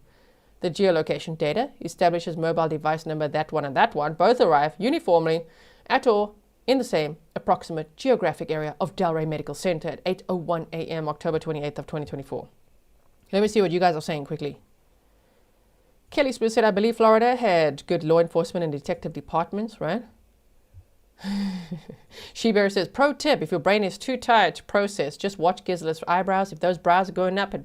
The geolocation data establishes mobile device number that one and that one both arrive uniformly at or in the same approximate geographic area of Delray Medical Center at 8:01 a.m. October 28th of 2024. Let me see what you guys are saying quickly. Kelly Smith said, I believe Florida had good law enforcement and detective departments, right? She-Bear says, pro tip, if your brain is too tired to process, just watch Grizzly's eyebrows. If those brows are going up, it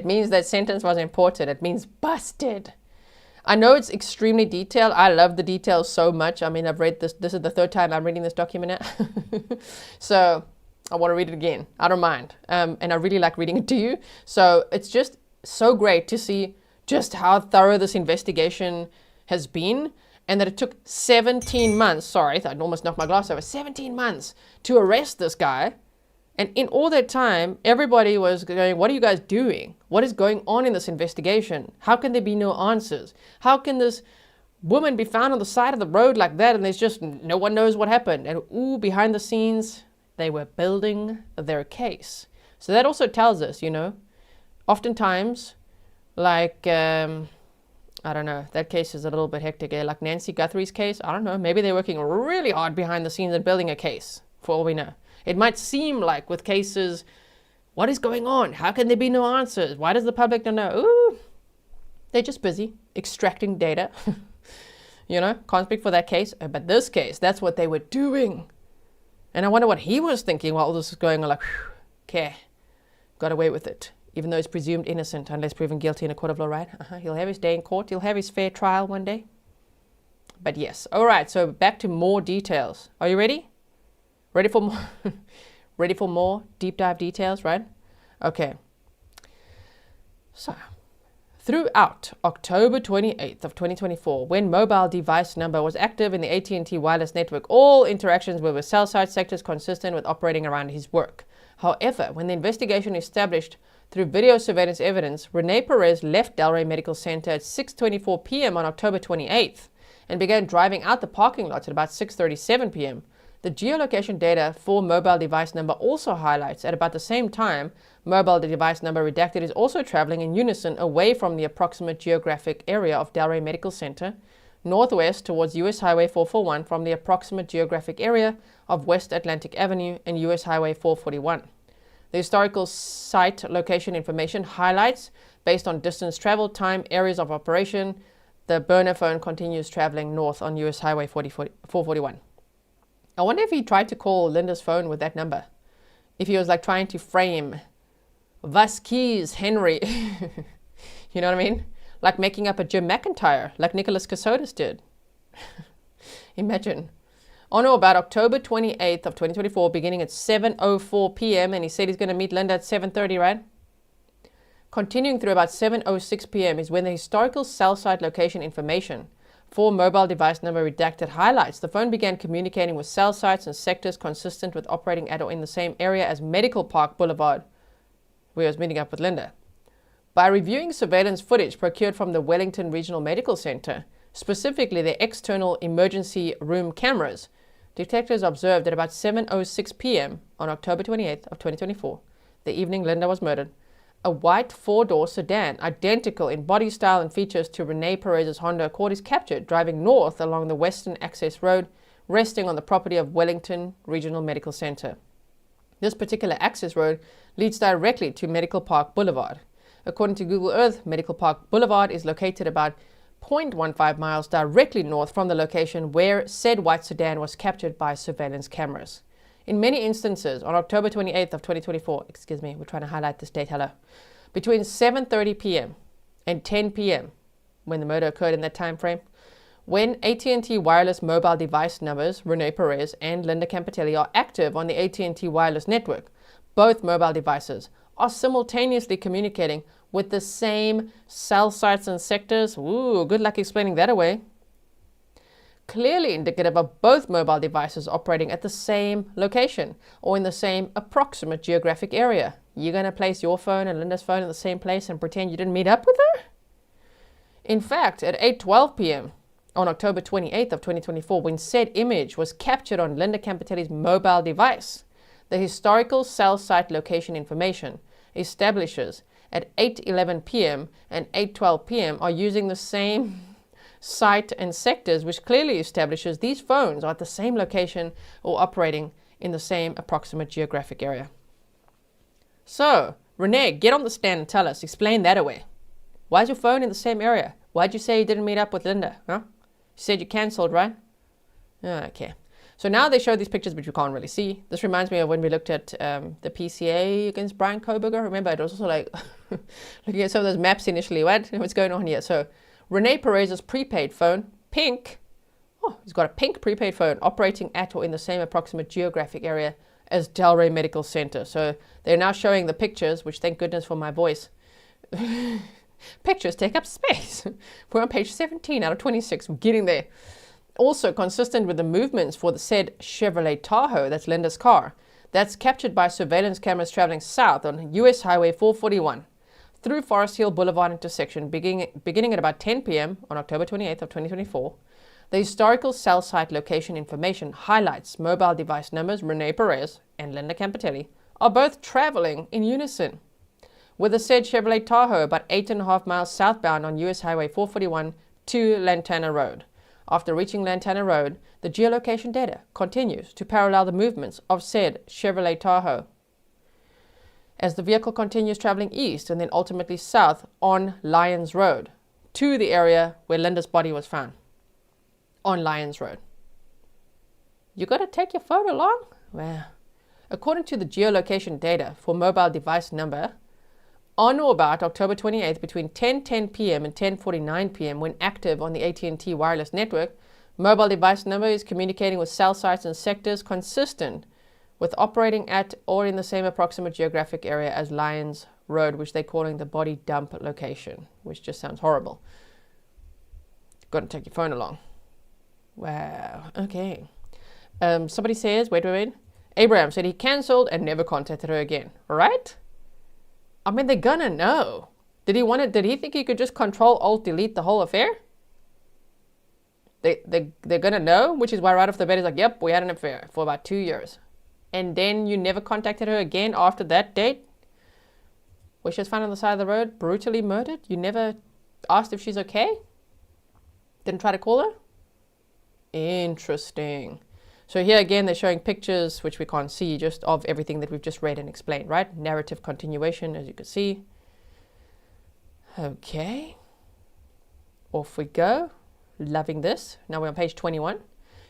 means that sentence was important. It means busted. I know it's extremely detailed. I love the details so much. I mean, I've read this. This is the third time I'm reading this document now. So I want to read it again. I don't mind. And I really like reading it to you. So it's just so great to see just how thorough this investigation has been. And that it took 17 months, sorry, I almost knocked my glass over, 17 months to arrest this guy. And in all that time, everybody was going, what are you guys doing? What is going on in this investigation? How can there be no answers? How can this woman be found on the side of the road like that and there's just no one knows what happened? And ooh, behind the scenes, they were building their case. So that also tells us, you know, oftentimes, like, I don't know, that case is a little bit hectic. Like Nancy Guthrie's case, I don't know, maybe they're working really hard behind the scenes and building a case, for all we know. It might seem like with cases, what is going on? How can there be no answers? Why does the public not know? Ooh, they're just busy extracting data. You know, can't speak for that case, but this case, that's what they were doing. And I wonder what he was thinking while all this was going on, like, okay, got away with it. Even though he's presumed innocent unless proven guilty in a court of law, right? He'll have his day in court. He'll have his fair trial one day. But yes. All right, so back to more details. Are you ready? Ready for more? Ready for more deep dive details, right? Okay. So, throughout October 28th of 2024, when mobile device number was active in the AT&T wireless network, all interactions were with cell site sectors consistent with operating around his work. However, when the investigation established through video surveillance evidence, Rene Perez left Delray Medical Center at 6:24 p.m. on October 28th and began driving out the parking lot at about 6:37 p.m. The geolocation data for mobile device number also highlights at about the same time, mobile device number redacted is also traveling in unison away from the approximate geographic area of Delray Medical Center, northwest towards US Highway 441 from the approximate geographic area of West Atlantic Avenue and US Highway 441. The historical site location information highlights, based on distance traveled, time, areas of operation, the burner phone continues traveling north on US Highway 441. I wonder if he tried to call Linda's phone with that number. If he was like trying to frame Vasquez Henry. You know what I mean? Like making up a Jim McIntyre, like Nicholas Casotis did. Imagine. On or about October 28th of 2024, beginning at 7:04 p.m. and he said he's going to meet Linda at 7:30, right? Continuing through about 7:06 p.m. is when the historical cell site location information for mobile device number redacted highlights the phone began communicating with cell sites and sectors consistent with operating at or in the same area as Medical Park Boulevard, where he was meeting up with Linda. By reviewing surveillance footage procured from the Wellington Regional Medical Center, specifically the external emergency room cameras, detectives observed at about 7:06 p.m. on October 28th of 2024, the evening Linda was murdered, a white four-door sedan, identical in body style and features to Rene Perez's Honda Accord, is captured driving north along the Western Access Road, resting on the property of Wellington Regional Medical Center. This particular access road leads directly to Medical Park Boulevard. According to Google Earth, Medical Park Boulevard is located about 0.15 miles directly north from the location where said white sedan was captured by surveillance cameras. In many instances, on October 28th of 2024, excuse me, we're trying to highlight this date, hello, between 7:30 p.m. and 10 p.m., when the murder occurred in that time frame, when AT&T wireless mobile device numbers, Rene Perez and Linda Campitelli, are active on the AT&T wireless network, both mobile devices are simultaneously communicating with the same cell sites and sectors. Ooh, good luck explaining that away. Clearly indicative of both mobile devices operating at the same location or in the same approximate geographic area. You're going to place your phone and Linda's phone in the same place and pretend you didn't meet up with her? In fact, at 8:12 p.m. on October 28th of 2024, when said image was captured on Linda Campitelli's mobile device, the historical cell site location information establishes at 8:11 p.m. and 8:12 p.m. are using the same site and sectors, which clearly establishes these phones are at the same location or operating in the same approximate geographic area. So, Rene, get on the stand and tell us, explain that away. Why is your phone in the same area? Why'd you say you didn't meet up with Linda? Huh? You said you cancelled, right? Okay. So now they show these pictures, which you can't really see. This reminds me of when we looked at the PCA against Brian Koberger. Remember, it was also like looking at some of those maps initially. What's going on here? So Rene Perez's prepaid phone, pink. Oh, he's got a pink prepaid phone operating at or in the same approximate geographic area as Delray Medical Center. So they're now showing the pictures, which thank goodness for my voice. Pictures take up space. We're on page 17 out of 26. We're getting there. Also consistent with the movements for the said Chevrolet Tahoe, that's Linda's car, that's captured by surveillance cameras traveling south on US Highway 441 through Forest Hill Boulevard intersection beginning at about 10 p.m. on October 28th of 2024. The historical cell site location information highlights mobile device numbers Rene Perez and Linda Campitelli are both traveling in unison, with the said Chevrolet Tahoe about 8.5 miles southbound on US Highway 441 to Lantana Road. After reaching Lantana Road, the geolocation data continues to parallel the movements of said Chevrolet Tahoe as the vehicle continues traveling east and then ultimately south on Lyons Road to the area where Linda's body was found on Lyons Road. You got to take your phone along? Well, according to the geolocation data for mobile device number, on or about October 28th between 10:10 p.m. and 10:49 p.m. when active on the AT&T wireless network, mobile device number is communicating with cell sites and sectors consistent with operating at or in the same approximate geographic area as Lyons Road, which they're calling the body dump location, which just sounds horrible. Got to take your phone along. Wow, okay. Somebody says, wait. Abraham said he cancelled and never contacted her again, right? I mean, they're gonna know. Did he think he could just Control-Alt-Delete the whole affair? They're gonna know, which is why right off the bat he's like, yep, we had an affair for about 2 years. And then you never contacted her again after that date? Where she was found on the side of the road, brutally murdered? You never asked if she's okay? Didn't try to call her? Interesting. So here again, they're showing pictures, which we can't see, just of everything that we've just read and explained, right? Narrative continuation, as you can see. Okay. Off we go. Loving this. Now we're on page 21.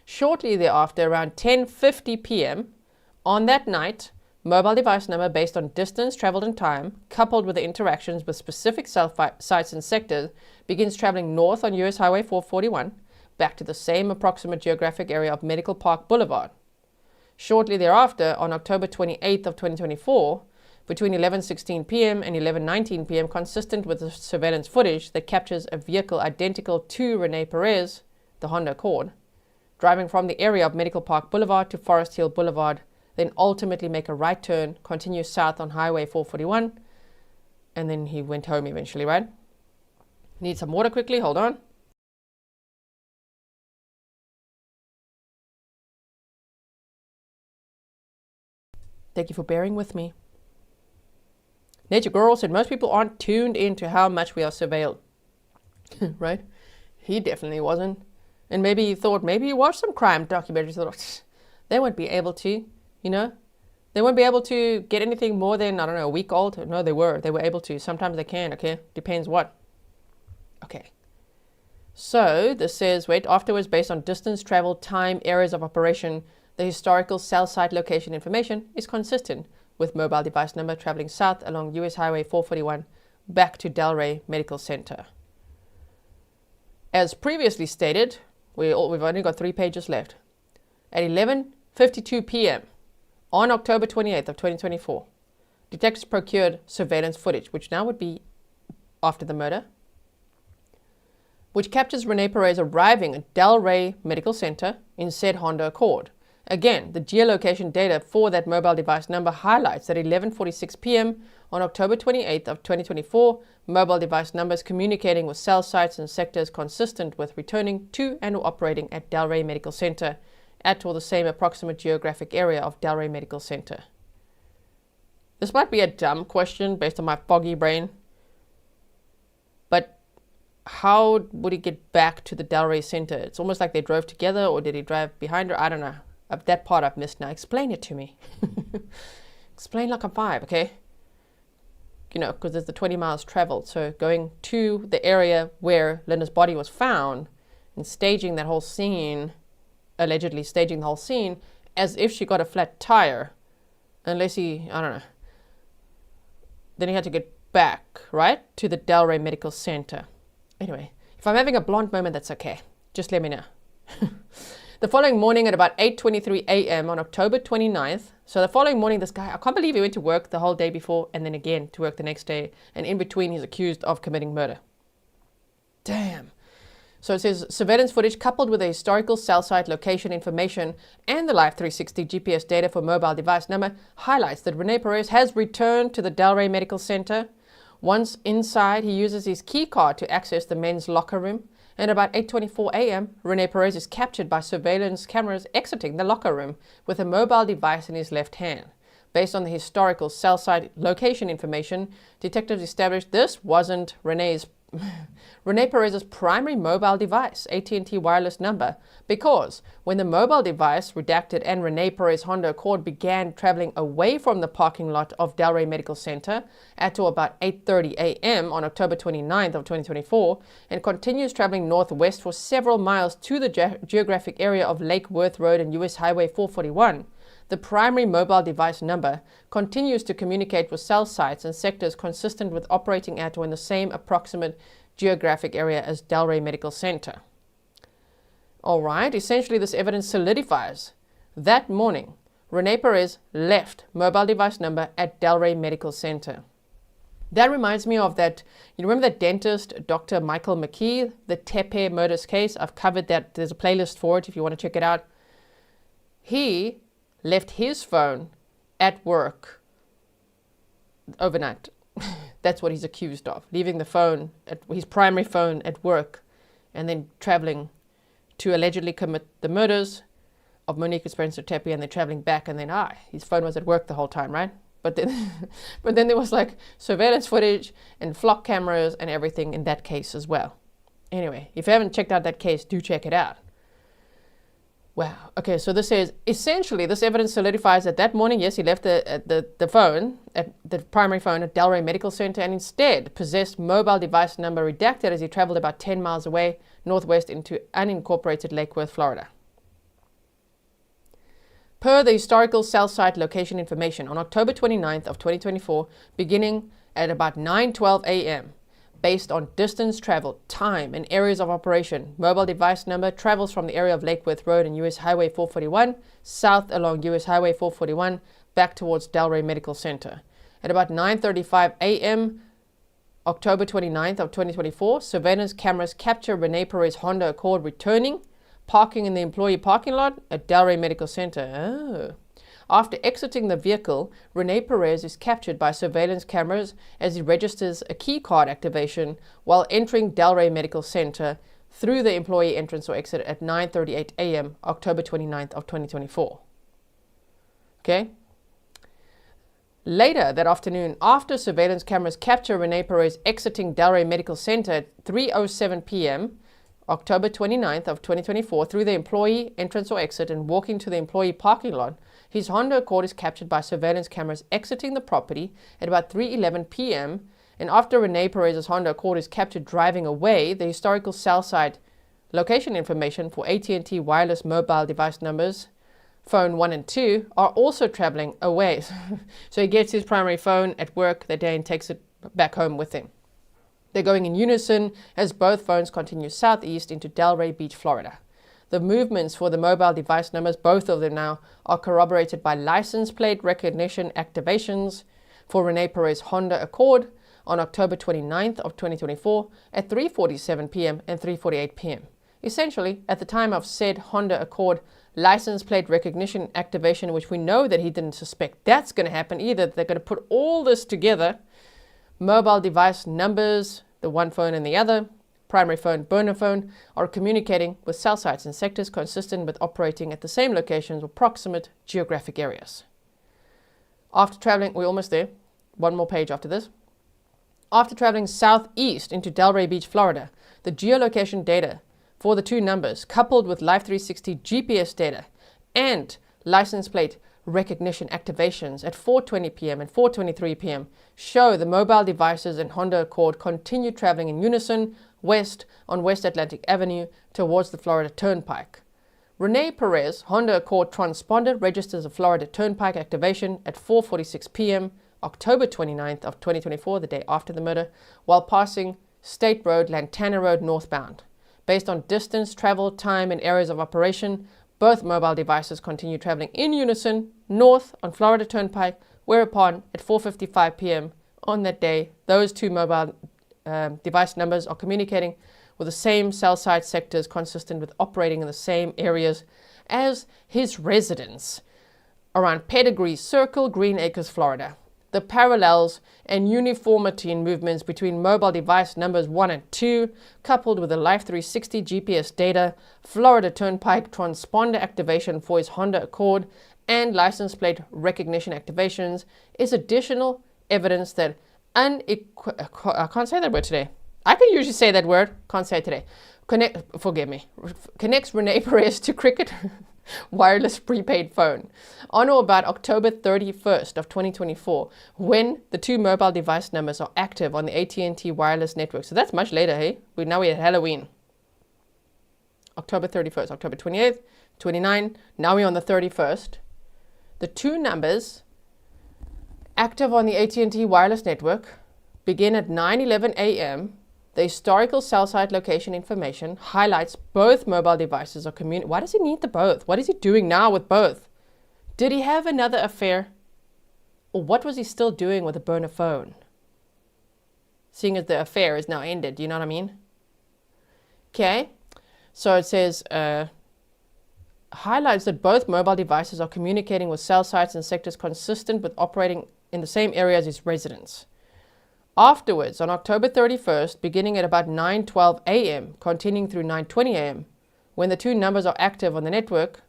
Shortly thereafter, around 10:50 p.m. on that night, mobile device number based on distance traveled and time, coupled with the interactions with specific cell sites and sectors, begins traveling north on US Highway 441, back to the same approximate geographic area of Medical Park Boulevard. Shortly thereafter, on October 28th of 2024, between 11:16 p.m. and 11:19 p.m., consistent with the surveillance footage that captures a vehicle identical to Rene Perez, the Honda Accord, driving from the area of Medical Park Boulevard to Forest Hill Boulevard, then ultimately make a right turn, continue south on Highway 441, and then he went home eventually, right? Need some water quickly, hold on. Thank you for bearing with me. Nature Girl said most people aren't tuned into how much we are surveilled. Right? He definitely wasn't. And maybe he thought, maybe he watched some crime documentaries. Thought, they won't be able to, you know? They won't be able to get anything more than, I don't know, a week old. No, they were able to. Sometimes they can, okay? Depends what. Okay. So this says, afterwards, based on distance, travel, time, areas of operation, the historical cell site location information is consistent with mobile device number traveling south along US Highway 441 back to Delray Medical Center. As previously stated, we've only got 3 pages left. At 11:52 p.m. on October 28th of 2024, detectives procured surveillance footage, which now would be after the murder, which captures Rene Perez arriving at Delray Medical Center in said Honda Accord. Again, the geolocation data for that mobile device number highlights that 11:46 p.m. on October 28th of 2024, mobile device numbers communicating with cell sites and sectors consistent with returning to and or operating at Delray Medical Center at or the same approximate geographic area of Delray Medical Center. This might be a dumb question based on my foggy brain, but how would he get back to the Delray Center? It's almost like they drove together, or did he drive behind her? I don't know. That part I've missed now. Explain it to me. Explain like I'm 5, okay? You know, because there's the 20 miles traveled. So going to the area where Linda's body was found and staging that whole scene, allegedly staging the whole scene as if she got a flat tire. Unless I don't know. Then he had to get back, right, to the Delray Medical Center. Anyway, if I'm having a blonde moment, that's okay. Just let me know. The following morning at about 8:23 a.m. on October 29th, so the following morning, this guy, I can't believe he went to work the whole day before and then again to work the next day, and in between he's accused of committing murder. Damn. So it says, surveillance footage coupled with a historical cell site location information and the Live 360 GPS data for mobile device number highlights that Rene Perez has returned to the Delray Medical Center. Once inside, he uses his key card to access the men's locker room. And about 8:24 a.m., Rene Perez is captured by surveillance cameras exiting the locker room with a mobile device in his left hand. Based on the historical cell site location information, detectives established this wasn't Rene Perez's primary mobile device, AT&T wireless number, because when the mobile device, redacted, and Rene Perez Honda Accord began traveling away from the parking lot of Delray Medical Center at to about 8:30 a.m. on October 29th of 2024 and continues traveling northwest for several miles to the geographic area of Lake Worth Road and US Highway 441, the primary mobile device number continues to communicate with cell sites and sectors consistent with operating at or in the same approximate geographic area as Delray Medical Center. All right, essentially this evidence solidifies that morning Rene Perez left mobile device number at Delray Medical Center. That reminds me of that, you remember that dentist, Dr. Michael McKee, the Tepe murders case? I've covered that. There's a playlist for it if you want to check it out. He left his phone at work overnight. That's what he's accused of. Leaving the phone, his primary phone at work, and then traveling to allegedly commit the murders of Monique Spencer Tepe, and then traveling back, and then his phone was at work the whole time, right? But then there was like surveillance footage and flock cameras and everything in that case as well. Anyway, if you haven't checked out that case, do check it out. Wow. Okay, so this says, essentially, this evidence solidifies that morning, yes, he left the phone, at the primary phone at Delray Medical Center, and instead possessed mobile device number redacted as he traveled about 10 miles away northwest into unincorporated Lake Worth, Florida. Per the historical cell site location information, on October 29th of 2024, beginning at about 9:12 a.m., based on distance traveled, time, and areas of operation, mobile device number travels from the area of Lake Worth Road and US Highway 441, south along US Highway 441, back towards Delray Medical Center. At about 9:35 a.m., October 29th of 2024, surveillance cameras capture Rene Perez Honda Accord returning, parking in the employee parking lot at Delray Medical Center. After exiting the vehicle, Rene Perez is captured by surveillance cameras as he registers a key card activation while entering Delray Medical Center through the employee entrance or exit at 9:38 a.m. October 29th of 2024. Okay? Later that afternoon, after surveillance cameras capture Rene Perez exiting Delray Medical Center at 3:07 p.m., October 29th of 2024, through the employee entrance or exit and walking to the employee parking lot, his Honda Accord is captured by surveillance cameras exiting the property at about 3:11 p.m. And after Rene Perez's Honda Accord is captured driving away, the historical cell site location information for AT&T wireless mobile device numbers, phone 1 and 2, are also traveling away. So he gets his primary phone at work that day and takes it back home with him. They're going in unison as both phones continue southeast into Delray Beach, Florida. The movements for the mobile device numbers, both of them now, are corroborated by license plate recognition activations for Rene Perez Honda Accord on October 29th of 2024 at 3:47 p.m. and 3:48 p.m. Essentially, at the time of said Honda Accord license plate recognition activation, which we know that he didn't suspect that's going to happen either, they're going to put all this together, mobile device numbers, the one phone and the other, primary phone, burner phone, are communicating with cell sites and sectors consistent with operating at the same locations or proximate geographic areas. After traveling, we're almost there, one more page after this. After traveling southeast into Delray Beach, Florida, the geolocation data for the two numbers, coupled with Live 360 GPS data and license plate recognition activations at 4:20 p.m. and 4:23 p.m. show the mobile devices and Honda Accord continue traveling in unison west on West Atlantic Avenue towards the Florida Turnpike. Rene Perez, Honda Accord transponder, registers a Florida Turnpike activation at 4:46 p.m. October 29th of 2024, the day after the murder, while passing State Road, Lantana Road northbound. Based on distance, travel, time, and areas of operation, both mobile devices continue traveling in unison north on Florida Turnpike, whereupon at 4:55 p.m. on that day, those two mobile device numbers are communicating with the same cell site sectors consistent with operating in the same areas as his residence around Pedigree Circle, Green Acres, Florida. The parallels and uniformity in movements between mobile device numbers 1 and 2, coupled with the Life 360 GPS data, Florida Turnpike transponder activation for his Honda Accord, and license plate recognition activations, is additional evidence that I can't say that word today. I can usually say that word, can't say it today. Connects Rene Perez to Cricket wireless prepaid phone on or about October 31st of 2024, when the two mobile device numbers are active on the AT&T wireless network. So that's much later, hey? Now we're at Halloween. October 31st, October 28th, 29, now we're on the 31st. The two numbers active on the AT&T wireless network begin at 9:11 a.m. The historical cell site location information highlights both mobile devices are communicating. Why does he need the both? What is he doing now with both? Did he have another affair? Or what was he still doing with a burner phone? Seeing as the affair is now ended, do you know what I mean? Okay, so it says, highlights that both mobile devices are communicating with cell sites and sectors consistent with operating in the same area as his residence. Afterwards, on October 31st, beginning at about 9:12 a.m., continuing through 9:20 a.m., when the two numbers are active on the network,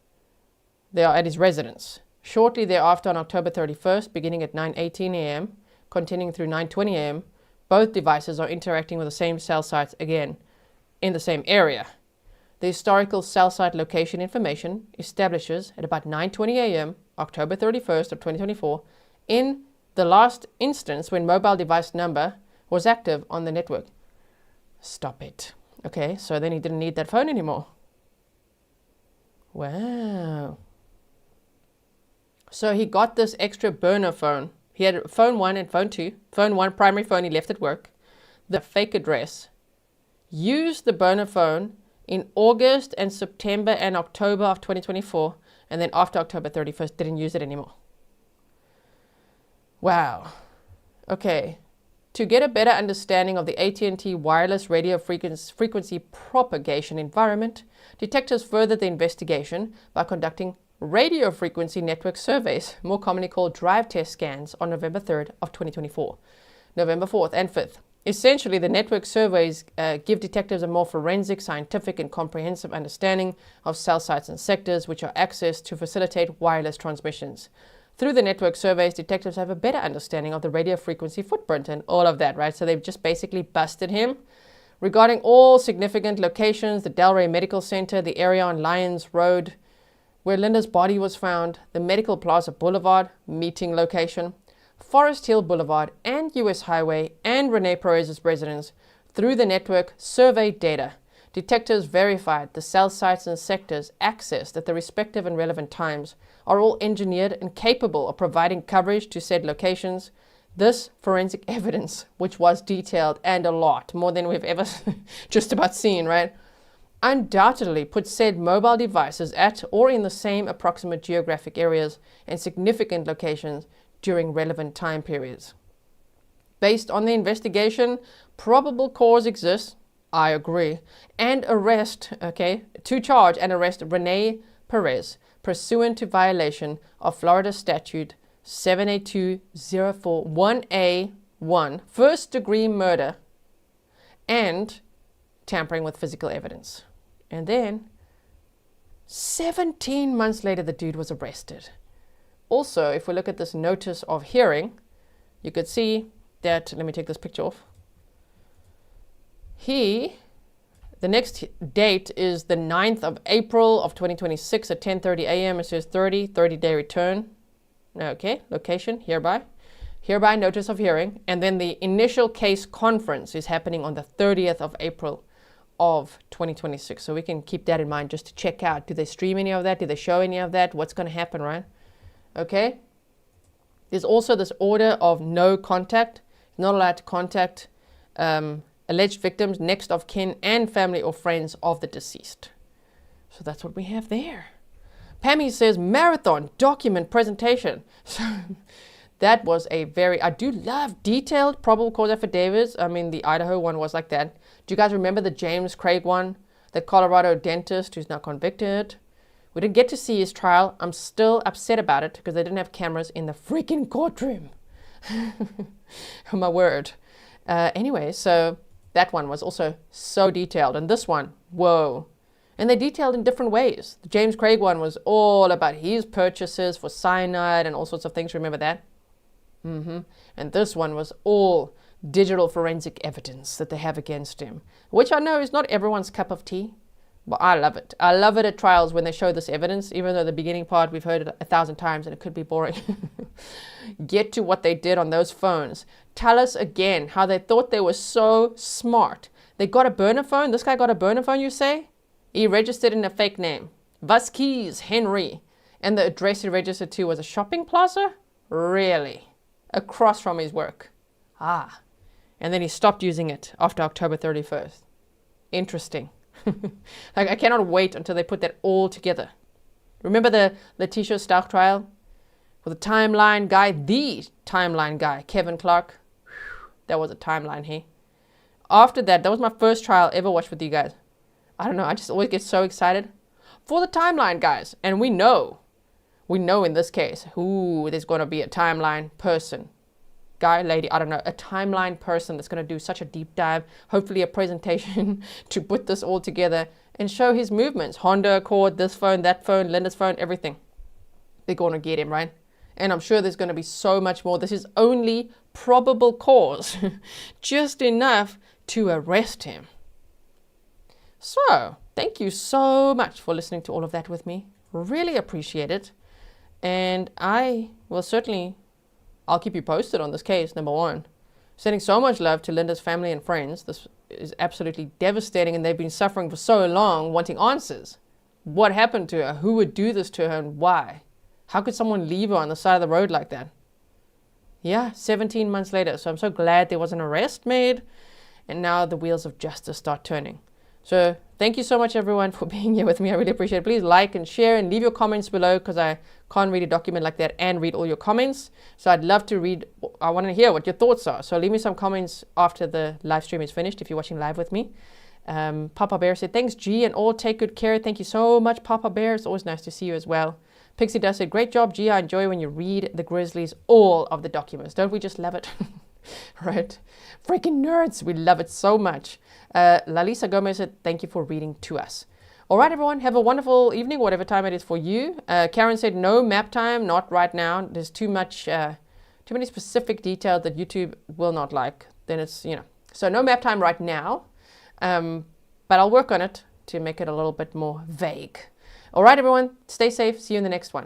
they are at his residence. Shortly thereafter, on October 31st, beginning at 9:18 a.m., continuing through 9:20 a.m., both devices are interacting with the same cell sites again in the same area. The historical cell site location information establishes at about 9:20 a.m., October 31st of 2024, in the last instance when mobile device number was active on the network. Stop it. Okay, so then he didn't need that phone anymore. Wow. So he got this extra burner phone. He had phone 1 and phone 2. Phone 1, primary phone he left at work. The fake address. Used the burner phone in August and September and October of 2024. And then after October 31st, didn't use it anymore. Wow. Okay. To get a better understanding of the AT&T wireless radio frequency propagation environment, detectives furthered the investigation by conducting radio frequency network surveys, more commonly called drive test scans, on November 3rd of 2024, November 4th and 5th. Essentially, the network surveys give detectives a more forensic, scientific, and comprehensive understanding of cell sites and sectors, which are accessed to facilitate wireless transmissions. Through the network surveys, detectives have a better understanding of the radio frequency footprint and all of that, right? So they've just basically busted him. Regarding all significant locations, the Delray Medical Center, the area on Lyons Road, where Linda's body was found, the Medical Plaza Boulevard, meeting location, Forest Hill Boulevard, and US Highway, and Rene Perez's residence, through the network survey data, detectives verified the cell sites and sectors accessed at the respective and relevant times are all engineered and capable of providing coverage to said locations. This forensic evidence, which was detailed and a lot, more than we've ever just about seen, right, undoubtedly puts said mobile devices at or in the same approximate geographic areas and significant locations during relevant time periods. Based on the investigation, probable cause exists, I agree, and to charge and arrest Rene Perez, pursuant to violation of Florida Statute 782-041A1, first-degree murder, and tampering with physical evidence. And then, 17 months later, the dude was arrested. Also, if we look at this notice of hearing, you could see that, let me take this picture off. The next date is the 9th of April of 2026 at 10:30 a.m. It says 30-day return. Okay, location, hereby notice of hearing. And then the initial case conference is happening on the 30th of April of 2026. So we can keep that in mind just to check out. Do they stream any of that? Do they show any of that? What's going to happen, right? Okay. There's also this order of no contact. Not allowed to contact alleged victims, next of kin, and family or friends of the deceased. So that's what we have there. Pammy says marathon document presentation. So that was a very, I do love detailed probable cause affidavits. I mean, the Idaho one was like that. Do you guys remember the James Craig one? The Colorado dentist who's now convicted. We didn't get to see his trial. I'm still upset about it because they didn't have cameras in the freaking courtroom. Oh my word. Anyway, so that one was also so detailed. And this one, whoa. And they detailed in different ways. The James Craig one was all about his purchases for cyanide and all sorts of things. Remember that? And this one was all digital forensic evidence that they have against him, which I know is not everyone's cup of tea, but I love it. I love it at trials when they show this evidence, even though the beginning part we've heard it 1,000 times and it could be boring. Get to what they did on those phones. Tell us again how they thought they were so smart. They got a burner phone. This guy got a burner phone, you say? He registered in a fake name. Vasquez Henry. And the address he registered to was a shopping plaza? Really? Across from his work. Ah. And then he stopped using it after October 31st. Interesting. Like, I cannot wait until they put that all together. Remember the Letitia Stout trial? With the timeline guy, Kevin Clark. Whew, that was a timeline, hey? After that, that was my first trial ever watched with you guys. I don't know, I just always get so excited for the timeline guys. And we know in this case, there's going to be a timeline person. Guy, lady, I don't know, a timeline person that's going to do such a deep dive, hopefully a presentation to put this all together and show his movements. Honda Accord, this phone, that phone, Linda's phone, everything. They're going to get him, right? And I'm sure there's going to be so much more. This is only probable cause, just enough to arrest him. So, thank you so much for listening to all of that with me. Really appreciate it. And I will certainly, I'll keep you posted on this case, number one. Sending so much love to Linda's family and friends. This is absolutely devastating and they've been suffering for so long, wanting answers. What happened to her? Who would do this to her and why? How could someone leave her on the side of the road like that? Yeah, 17 months later. So I'm so glad there was an arrest made and now the wheels of justice start turning. So thank you so much, everyone, for being here with me. I really appreciate it. Please like and share and leave your comments below because I can't read a document like that and read all your comments. So I'd love to read. I want to hear what your thoughts are. So leave me some comments after the live stream is finished if you're watching live with me. Papa Bear said, thanks, G, and all take good care. Thank you so much, Papa Bear. It's always nice to see you as well. Pixie Dust said, great job, G. I enjoy when you read the Grizzlies, all of the documents. Don't we just love it? Right? Freaking nerds. We love it so much. Lalisa Gomez said, thank you for reading to us. All right, everyone. Have a wonderful evening, whatever time it is for you. Karen said, no map time, not right now. There's too many specific details that YouTube will not like. Then it's, so no map time right now. But I'll work on it to make it a little bit more vague. All right, everyone. Stay safe. See you in the next one.